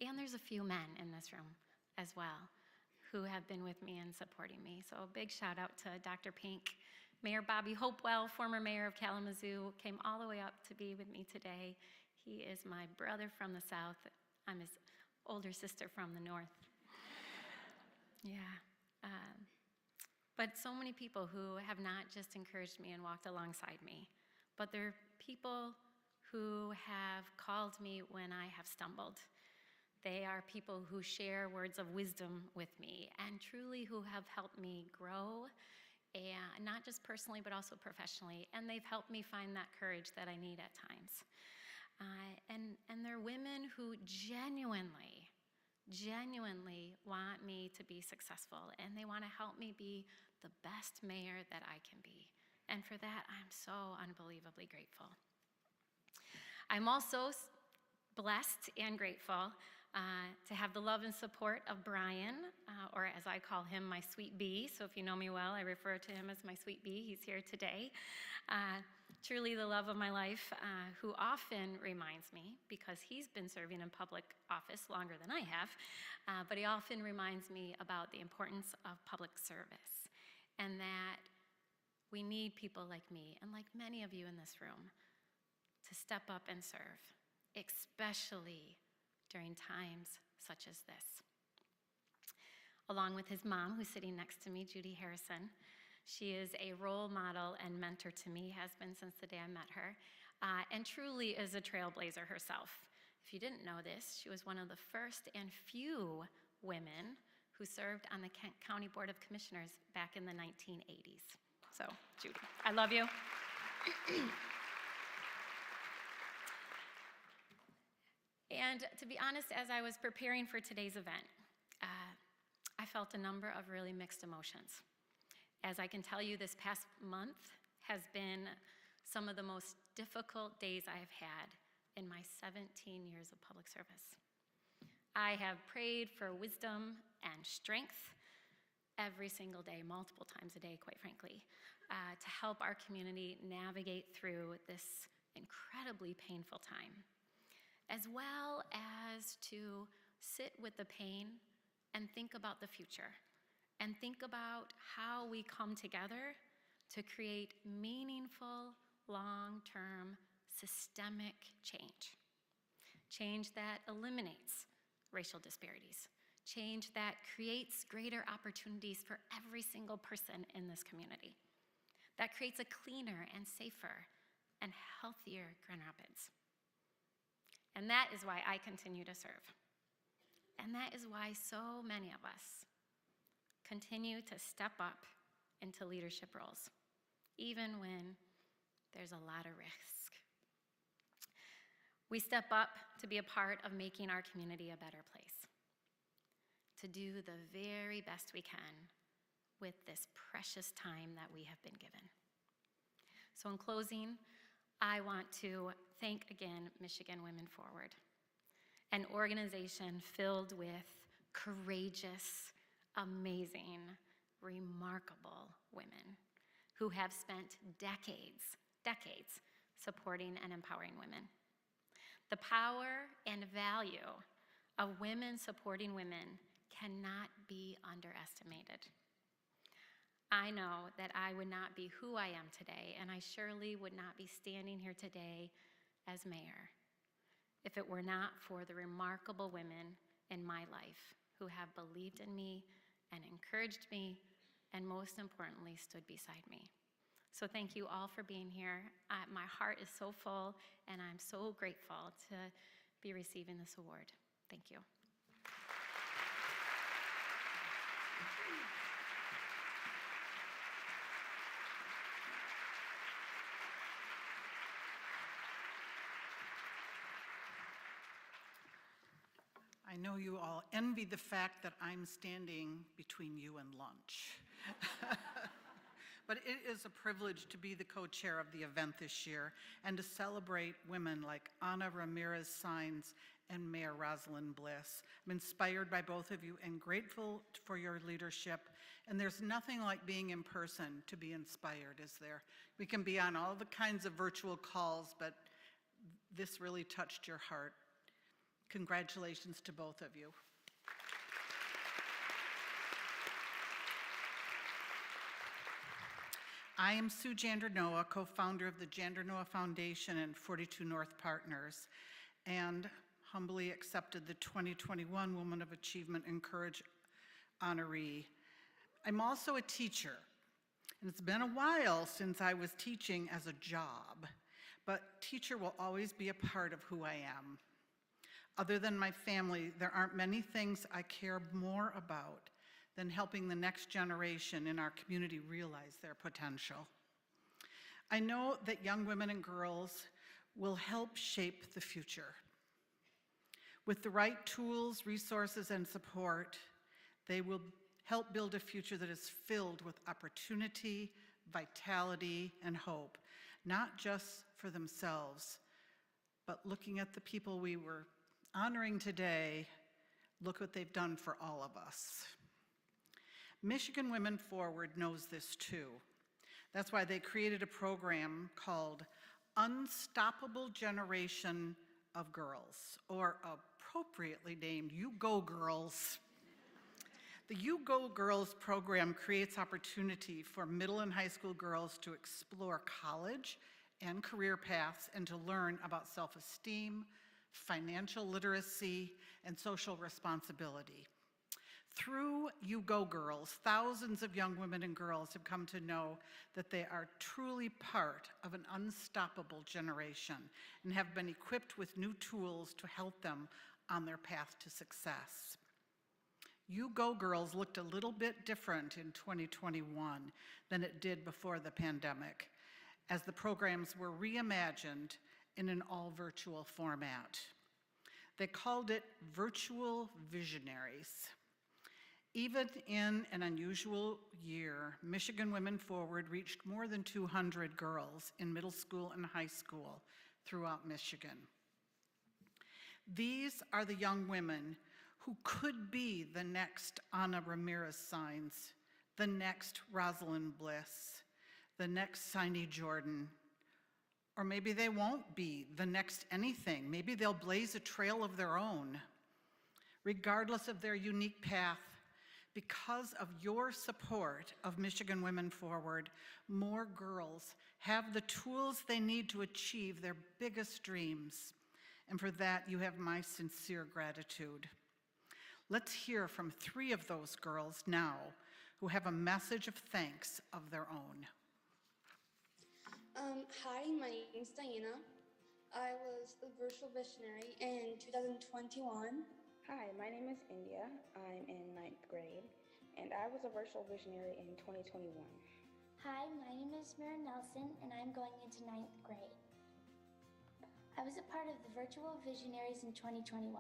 And there's a few men in this room as well who have been with me and supporting me. So a big shout out to Dr. Pink. Mayor Bobby Hopewell, former mayor of Kalamazoo, came all the way up to be with me today. He is my brother from the South. I'm his older sister from the North. Yeah. But so many people who have not just encouraged me and walked alongside me, but they're people who have called me when I have stumbled. They are people who share words of wisdom with me and truly who have helped me grow, and not just personally, but also professionally. And they've helped me find that courage that I need at times. And they're women who genuinely want me to be successful, and they want to help me be the best mayor that I can be. And for that, I'm so unbelievably grateful. I'm also blessed and grateful to have the love and support of Brian, or as I call him, my sweet bee. So if you know me well, I refer to him as my sweet bee. He's here today. Truly the love of my life, who often reminds me, because he's been serving in public office longer than I have, but he often reminds me about the importance of public service, and that we need people like me, and like many of you in this room, to step up and serve, especially during times such as this. Along with his mom, who's sitting next to me, Judy Harrison. She is a role model and mentor to me, has been since the day I met her, and truly is a trailblazer herself. If you didn't know this, she was one of the first and few women who served on the Kent County Board of Commissioners back in the 1980s. So, Judy, I love you. And to be honest, as I was preparing for today's event, I felt a number of really mixed emotions. As I can tell you, this past month has been some of the most difficult days I have had in my 17 years of public service. I have prayed for wisdom and strength every single day, multiple times a day, quite frankly, to help our community navigate through this incredibly painful time, as well as to sit with the pain and think about the future, and think about how we come together to create meaningful, long-term, systemic change. Change that eliminates racial disparities. Change that creates greater opportunities for every single person in this community. That creates a cleaner and safer and healthier Grand Rapids. And that is why I continue to serve. And that is why so many of us continue to step up into leadership roles, even when there's a lot of risk. We step up to be a part of making our community a better place, to do the very best we can with this precious time that we have been given. So in closing, I want to thank again Michigan Women Forward, an organization filled with courageous, amazing, remarkable women who have spent decades supporting and empowering women. The power and value of women supporting women cannot be underestimated. I know that I would not be who I am today, and I surely would not be standing here today as mayor if it were not for the remarkable women in my life who have believed in me and encouraged me, and most importantly, stood beside me. So thank you all for being here. My heart is so full, and I'm so grateful to be receiving this award. Thank you. I know you all envy the fact that I'm standing between you and lunch. But it is a privilege to be the co-chair of the event this year and to celebrate women like Ana Ramirez Saenz and Mayor Roslyn Bliss. I'm inspired by both of you and grateful for your leadership. And there's nothing like being in person to be inspired, is there? We can be on all the kinds of virtual calls, but this really touched your heart. Congratulations to both of you. I am Sue Jandernoa, co-founder of the Jandernoa Foundation and 42 North Partners, and humbly accepted the 2021 Woman of Achievement and Courage honoree. I'm also a teacher, and it's been a while since I was teaching as a job, but teacher will always be a part of who I am. Other than my family, there aren't many things I care more about than helping the next generation in our community realize their potential. I know that young women and girls will help shape the future. With the right tools, resources, and support, they will help build a future that is filled with opportunity, vitality, and hope, not just for themselves, but looking at the people we were honoring today, look what they've done for all of us. Michigan Women Forward knows this too. That's why they created a program called Unstoppable Generation of Girls, or appropriately named You Go Girls. The You Go Girls program creates opportunity for middle and high school girls to explore college and career paths and to learn about self-esteem, financial literacy, and social responsibility. Through You Go Girls, thousands of young women and girls have come to know that they are truly part of an unstoppable generation and have been equipped with new tools to help them on their path to success. You Go Girls looked a little bit different in 2021 than it did before the pandemic, as the programs were reimagined in an all-virtual format. They called it Virtual Visionaries. Even in an unusual year, Michigan Women Forward reached more than 200 girls in middle school and high school throughout Michigan. These are the young women who could be the next Ramirez signs, the next Roslyn Bliss, the next Sine Jordan, or maybe they won't be the next anything. Maybe they'll blaze a trail of their own. Regardless of their unique path, because of your support of Michigan Women Forward, more girls have the tools they need to achieve their biggest dreams. And for that, you have my sincere gratitude. Let's hear from 3 of those girls now who have a message of thanks of their own. Hi, my name is Diana. I was a virtual visionary in 2021. Hi, my name is India. I'm in 9th grade, and I was a virtual visionary in 2021. Hi, my name is Mira Nelson, and I'm going into 9th grade. I was a part of the Virtual Visionaries in 2021.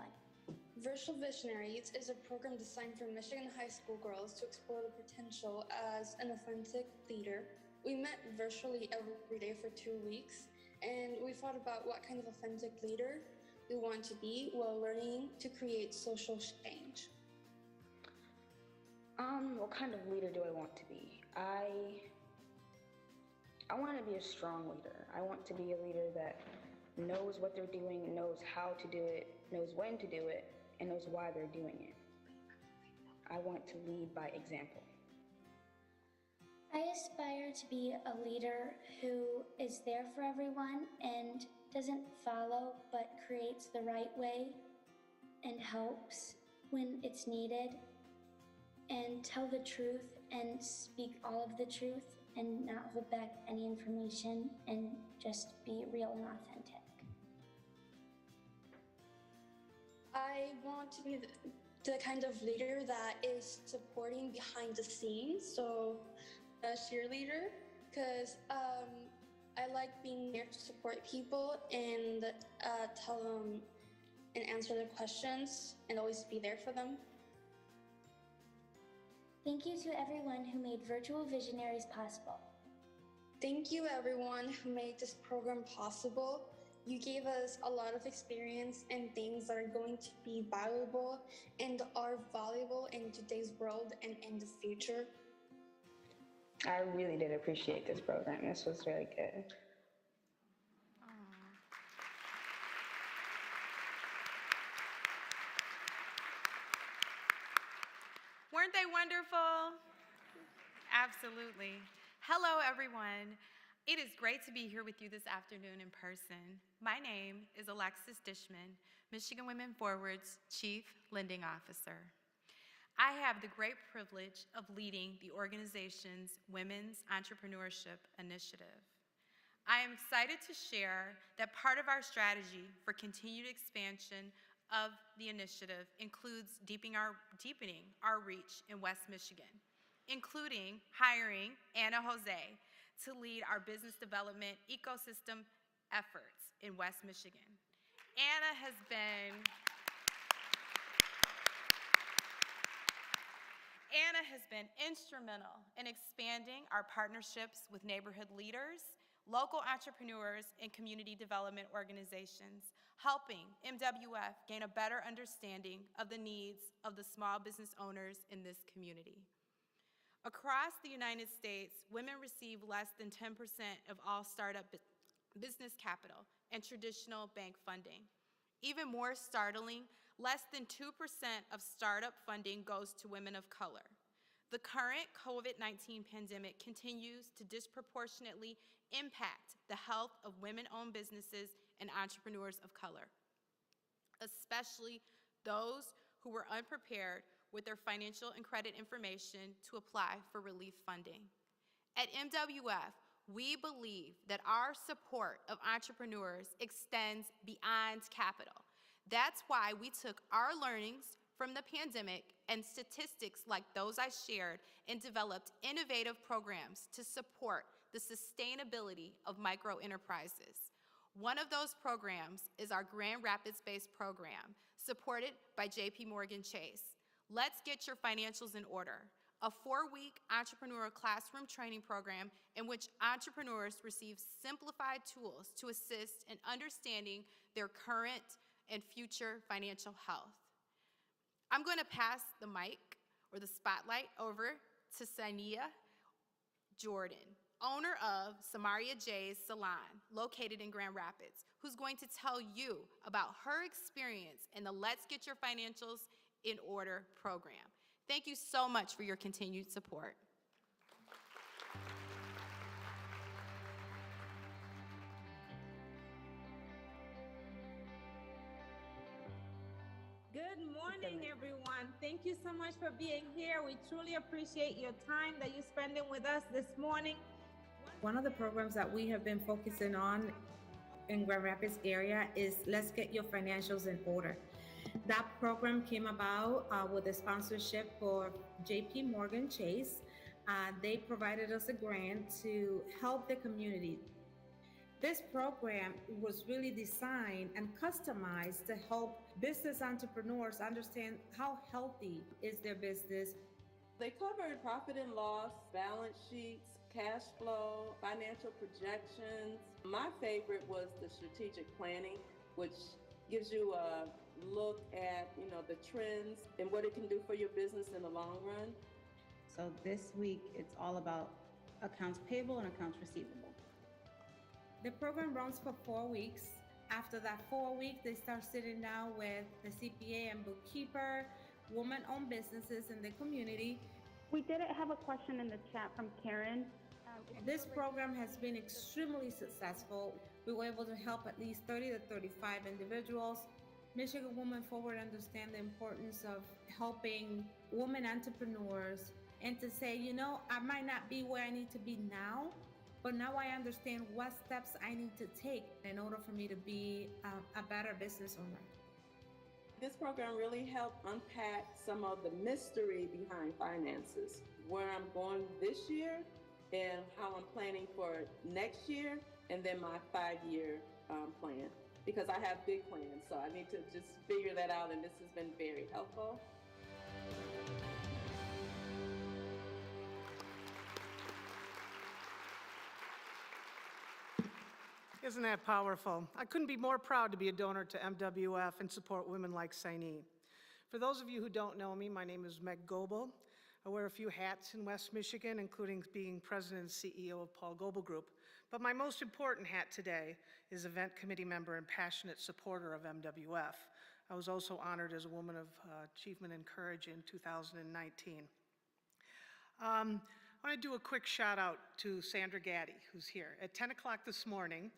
Virtual Visionaries is a program designed for Michigan high school girls to explore the potential as an authentic leader. We met virtually every day for 2 weeks, and we thought about what kind of authentic leader we want to be while learning to create social change. What kind of leader do I want to be? I want to be a strong leader. I want to be a leader that knows what they're doing, knows how to do it, knows when to do it, and knows why they're doing it. I want to lead by example. I aspire to be a leader who is there for everyone and doesn't follow but creates the right way and helps when it's needed, and tell the truth and speak all of the truth and not hold back any information and just be real and authentic. I want to be the kind of leader that is supporting behind the scenes, so a cheerleader, because I like being there to support people and tell them and answer their questions and always be there for them. Thank you to everyone who made Virtual Visionaries possible. Thank you everyone who made this program possible. You gave us a lot of experience and things that are going to be valuable and are valuable in today's world and in the future. I really did appreciate this program. This was really good. Weren't they wonderful? Absolutely. Hello, everyone. It is great to be here with you this afternoon in person. My name is Alexis Dishman, Michigan Women Forward's Chief Lending Officer. I have the great privilege of leading the organization's Women's Entrepreneurship Initiative. I am excited to share that part of our strategy for continued expansion of the initiative includes deepening our reach in West Michigan, including hiring Anna Jose to lead our business development ecosystem efforts in West Michigan. Anna has been instrumental in expanding our partnerships with neighborhood leaders, local entrepreneurs, and community development organizations, helping MWF gain a better understanding of the needs of the small business owners in this community. Across the United States, women receive less than 10% of all startup business capital and traditional bank funding. Even more startling, less than 2% of startup funding goes to women of color. The current COVID-19 pandemic continues to disproportionately impact the health of women-owned businesses and entrepreneurs of color, especially those who were unprepared with their financial and credit information to apply for relief funding. At MWF, we believe that our support of entrepreneurs extends beyond capital. That's why we took our learnings from the pandemic and statistics like those I shared and developed innovative programs to support the sustainability of micro enterprises. One of those programs is our Grand Rapids-based program, supported by JPMorgan Chase. Let's Get Your Financials in Order, a 4-week entrepreneurial classroom training program in which entrepreneurs receive simplified tools to assist in understanding their current and future financial health. I'm going to pass the mic or the spotlight over to Sania Jordan, owner of Samaria J's Salon, located in Grand Rapids, who's going to tell you about her experience in the Let's Get Your Financials in Order program. Thank you so much for your continued support. Good morning, everyone. Thank you so much for being here. We truly appreciate your time that you're spending with us this morning. One of the programs that we have been focusing on in Grand Rapids area is Let's Get Your Financials in Order. That program came about with a sponsorship for JPMorgan Chase. They provided us a grant to help the community. This program was really designed and customized to help business entrepreneurs understand how healthy is their business. They covered profit and loss, balance sheets, cash flow, financial projections. My favorite was the strategic planning, which gives you a look at, the trends and what it can do for your business in the long run. So this week, it's all about accounts payable and accounts receivable. The program runs for 4 weeks. After that 4 weeks, they start sitting down with the CPA and bookkeeper, woman-owned businesses in the community. We did have a question in the chat from Karen. This program has been extremely successful. We were able to help at least 30 to 35 individuals. Michigan Women Forward understand the importance of helping women entrepreneurs and to say, I might not be where I need to be now, but now I understand what steps I need to take in order for me to be a better business owner. This program really helped unpack some of the mystery behind finances, where I'm going this year and how I'm planning for next year, and then my 5-year plan. Because I have big plans, so I need to just figure that out, and this has been very helpful. Isn't that powerful? I couldn't be more proud to be a donor to MWF and support women like Saini. For those of you who don't know me, my name is Meg Goebel. I wear a few hats in West Michigan, including being president and CEO of Paul Goebel Group. But my most important hat today is event committee member and passionate supporter of MWF. I was also honored as a Woman of Achievement and Courage in 2019. I want to do a quick shout out to Sandra Gaddy, who's here. At 10 o'clock this morning,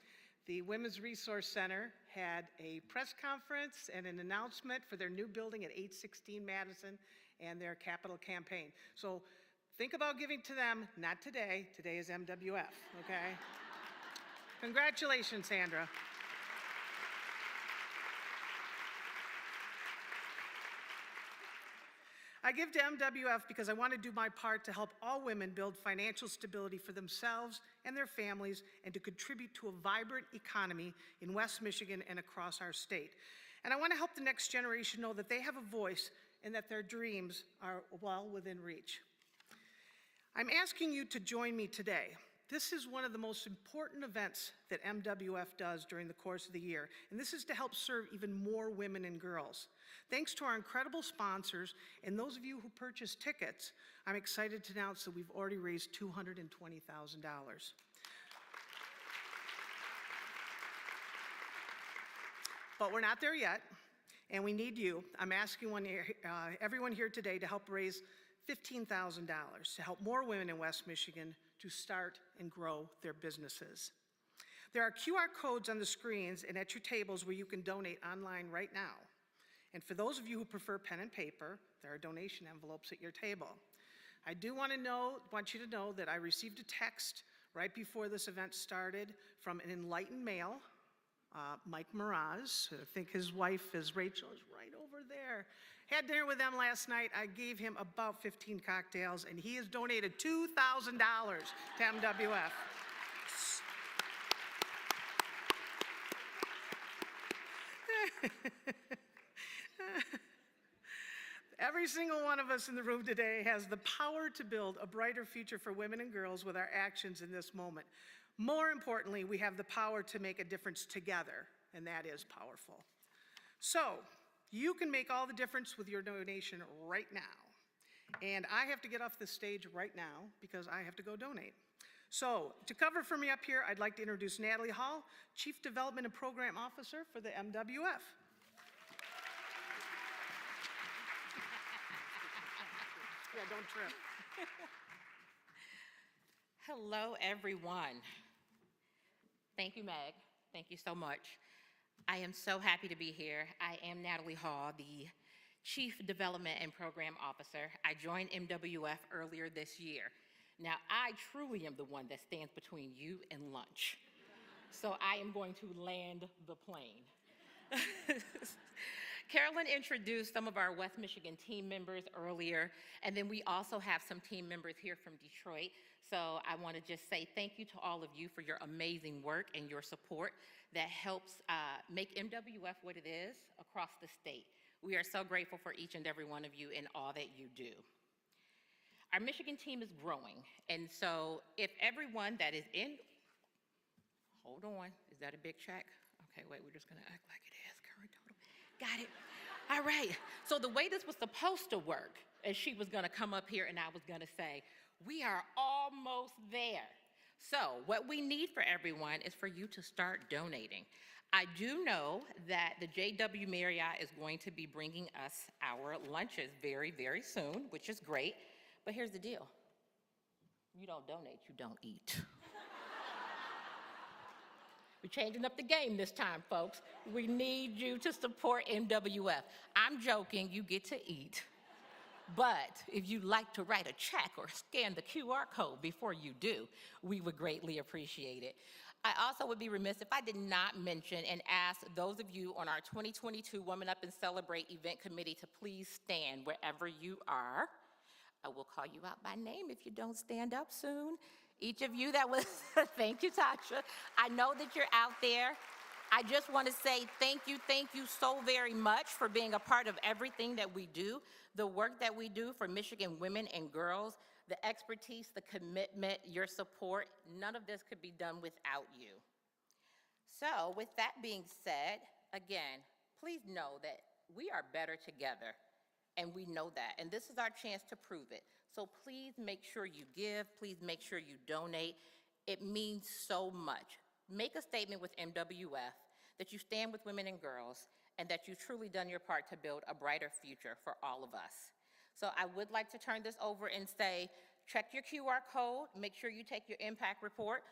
the Women's Resource Center had a press conference and an announcement for their new building at 816 Madison and their capital campaign. So think about giving to them, not today. Today is MWF, okay? Congratulations, Sandra. I give to MWF because I want to do my part to help all women build financial stability for themselves and their families and to contribute to a vibrant economy in West Michigan and across our state. And I want to help the next generation know that they have a voice and that their dreams are well within reach. I'm asking you to join me today. This is one of the most important events that MWF does during the course of the year, and this is to help serve even more women and girls. Thanks to our incredible sponsors and those of you who purchased tickets, I'm excited to announce that we've already raised $220,000. But we're not there yet, and we need you. I'm asking everyone here today to help raise $15,000 to help more women in West Michigan to start and grow their businesses. There are QR codes on the screens and at your tables where you can donate online right now. And for those of you who prefer pen and paper, there are donation envelopes at your table. I do want you to know that I received a text right before this event started from an enlightened male, Mike Ramirez. I think his wife is Rachel, is right over there. Had dinner with them last night. I gave him about 15 cocktails, and he has donated $2,000 to MWF. Every single one of us in the room today has the power to build a brighter future for women and girls with our actions in this moment. More importantly, we have the power to make a difference together, and that is powerful. So, you can make all the difference with your donation right now. And I have to get off the stage right now because I have to go donate. So, to cover for me up here, I'd like to introduce Natalie Hall, Chief Development and Program Officer for the MWF. Yeah, don't trip. Hello, everyone. Thank you, Meg. Thank you so much. I am so happy to be here. I am Natalie Hall, the Chief Development and Program Officer. I joined MWF earlier this year. Now, I truly am the one that stands between you and lunch. So I am going to land the plane. Carolyn introduced some of our West Michigan team members earlier, and then we also have some team members here from Detroit. So I want to just say thank you to all of you for your amazing work and your support that helps make MWF what it is across the state. We are so grateful for each and every one of you and all that you do. Our Michigan team is growing, and so if everyone that is in, hold on, is that a big check? Okay, wait, we're just gonna act like it is. Current total, got it. All right, so the way this was supposed to work is she was gonna come up here and I was gonna say, we are almost there. So what we need for everyone is for you to start donating. I do know that the JW Marriott is going to be bringing us our lunches very, very soon, which is great. But here's the deal. You don't donate, you don't eat. We're changing up the game this time, folks. We need you to support MWF. I'm joking, you get to eat. But if you'd like to write a check or scan the QR code before you do, we would greatly appreciate it. I also would be remiss if I did not mention and ask those of you on our 2022 Woman Up and Celebrate event committee to please stand wherever you are. I will call you out by name if you don't stand up soon. Each of you that was, thank you, Tasha. I know that you're out there. I just want to say thank you so very much for being a part of everything that we do, the work that we do for Michigan women and girls, the expertise, the commitment, your support. None of this could be done without you. So with that being said, again, please know that we are better together, and we know that, and this is our chance to prove it. So please make sure you give, please make sure you donate. It means so much. Make a statement with MWF that you stand with women and girls and that you've truly done your part to build a brighter future for all of us. So I would like to turn this over and say Check your QR code. Make sure you take your impact report.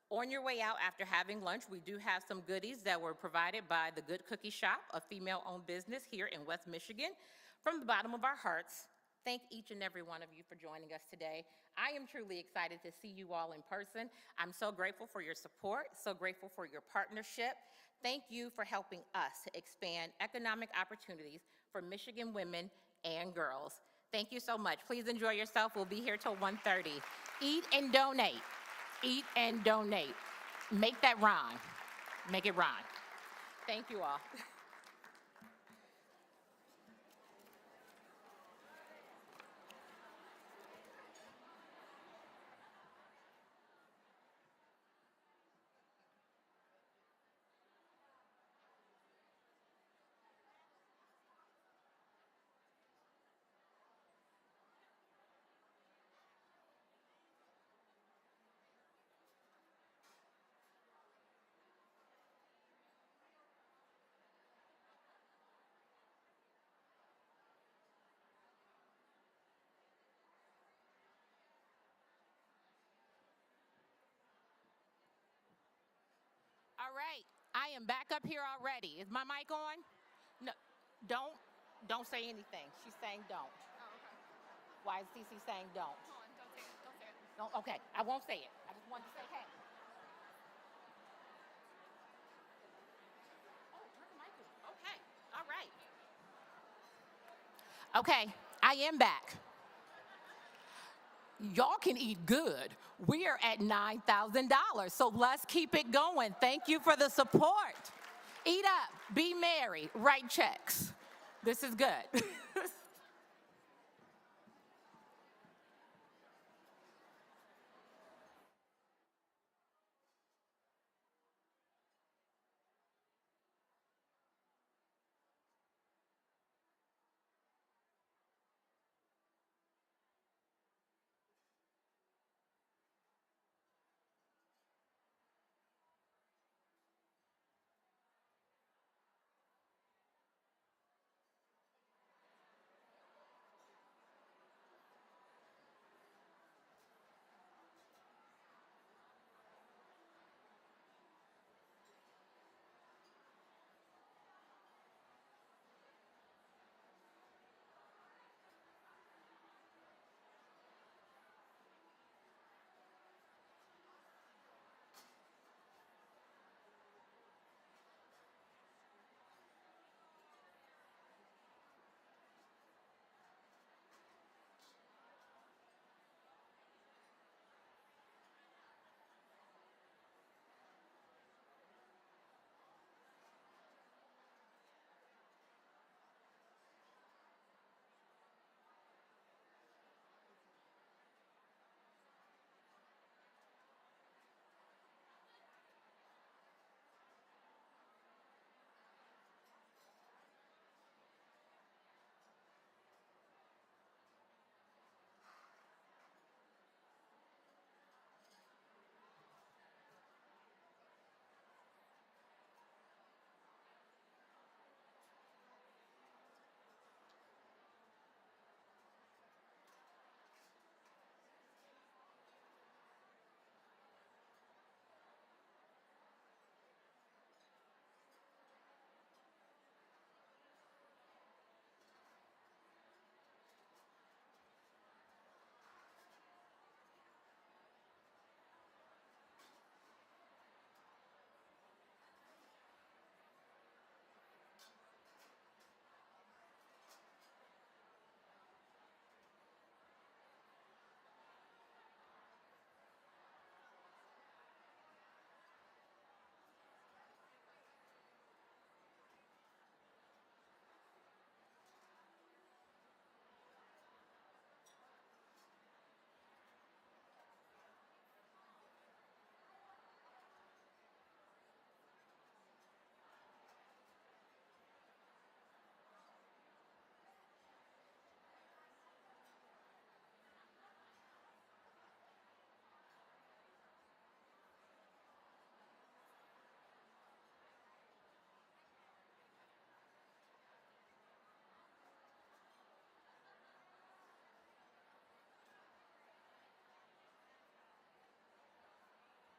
On your way out after having lunch, we do have some goodies that were provided by the Good Cookie Shop, a female-owned business here in West Michigan. From the bottom of our hearts, thank each and every one of you for joining us today. I am truly excited to see you all in person. I'm so grateful for your support, so grateful for your partnership. Thank you for helping us to expand economic opportunities for Michigan women and girls. Thank you so much. Please enjoy yourself. We'll be here till 1:30. Eat and donate. Eat and donate. Make that rhyme. Make it rhyme. Thank you all. All right, I am back up here already. Is my mic on? No, don't say anything. She's saying don't. Oh, okay. Why is Cece saying don't? Hold on, don't say it, don't say it. Don't, okay, I won't say it. I just wanted to say hey. Oh, turn the mic on. Okay, all right. Okay, I am back. Y'all can eat good. We are at $9,000, so let's keep it going. Thank you for the support. Eat up, be merry, write checks. This is good.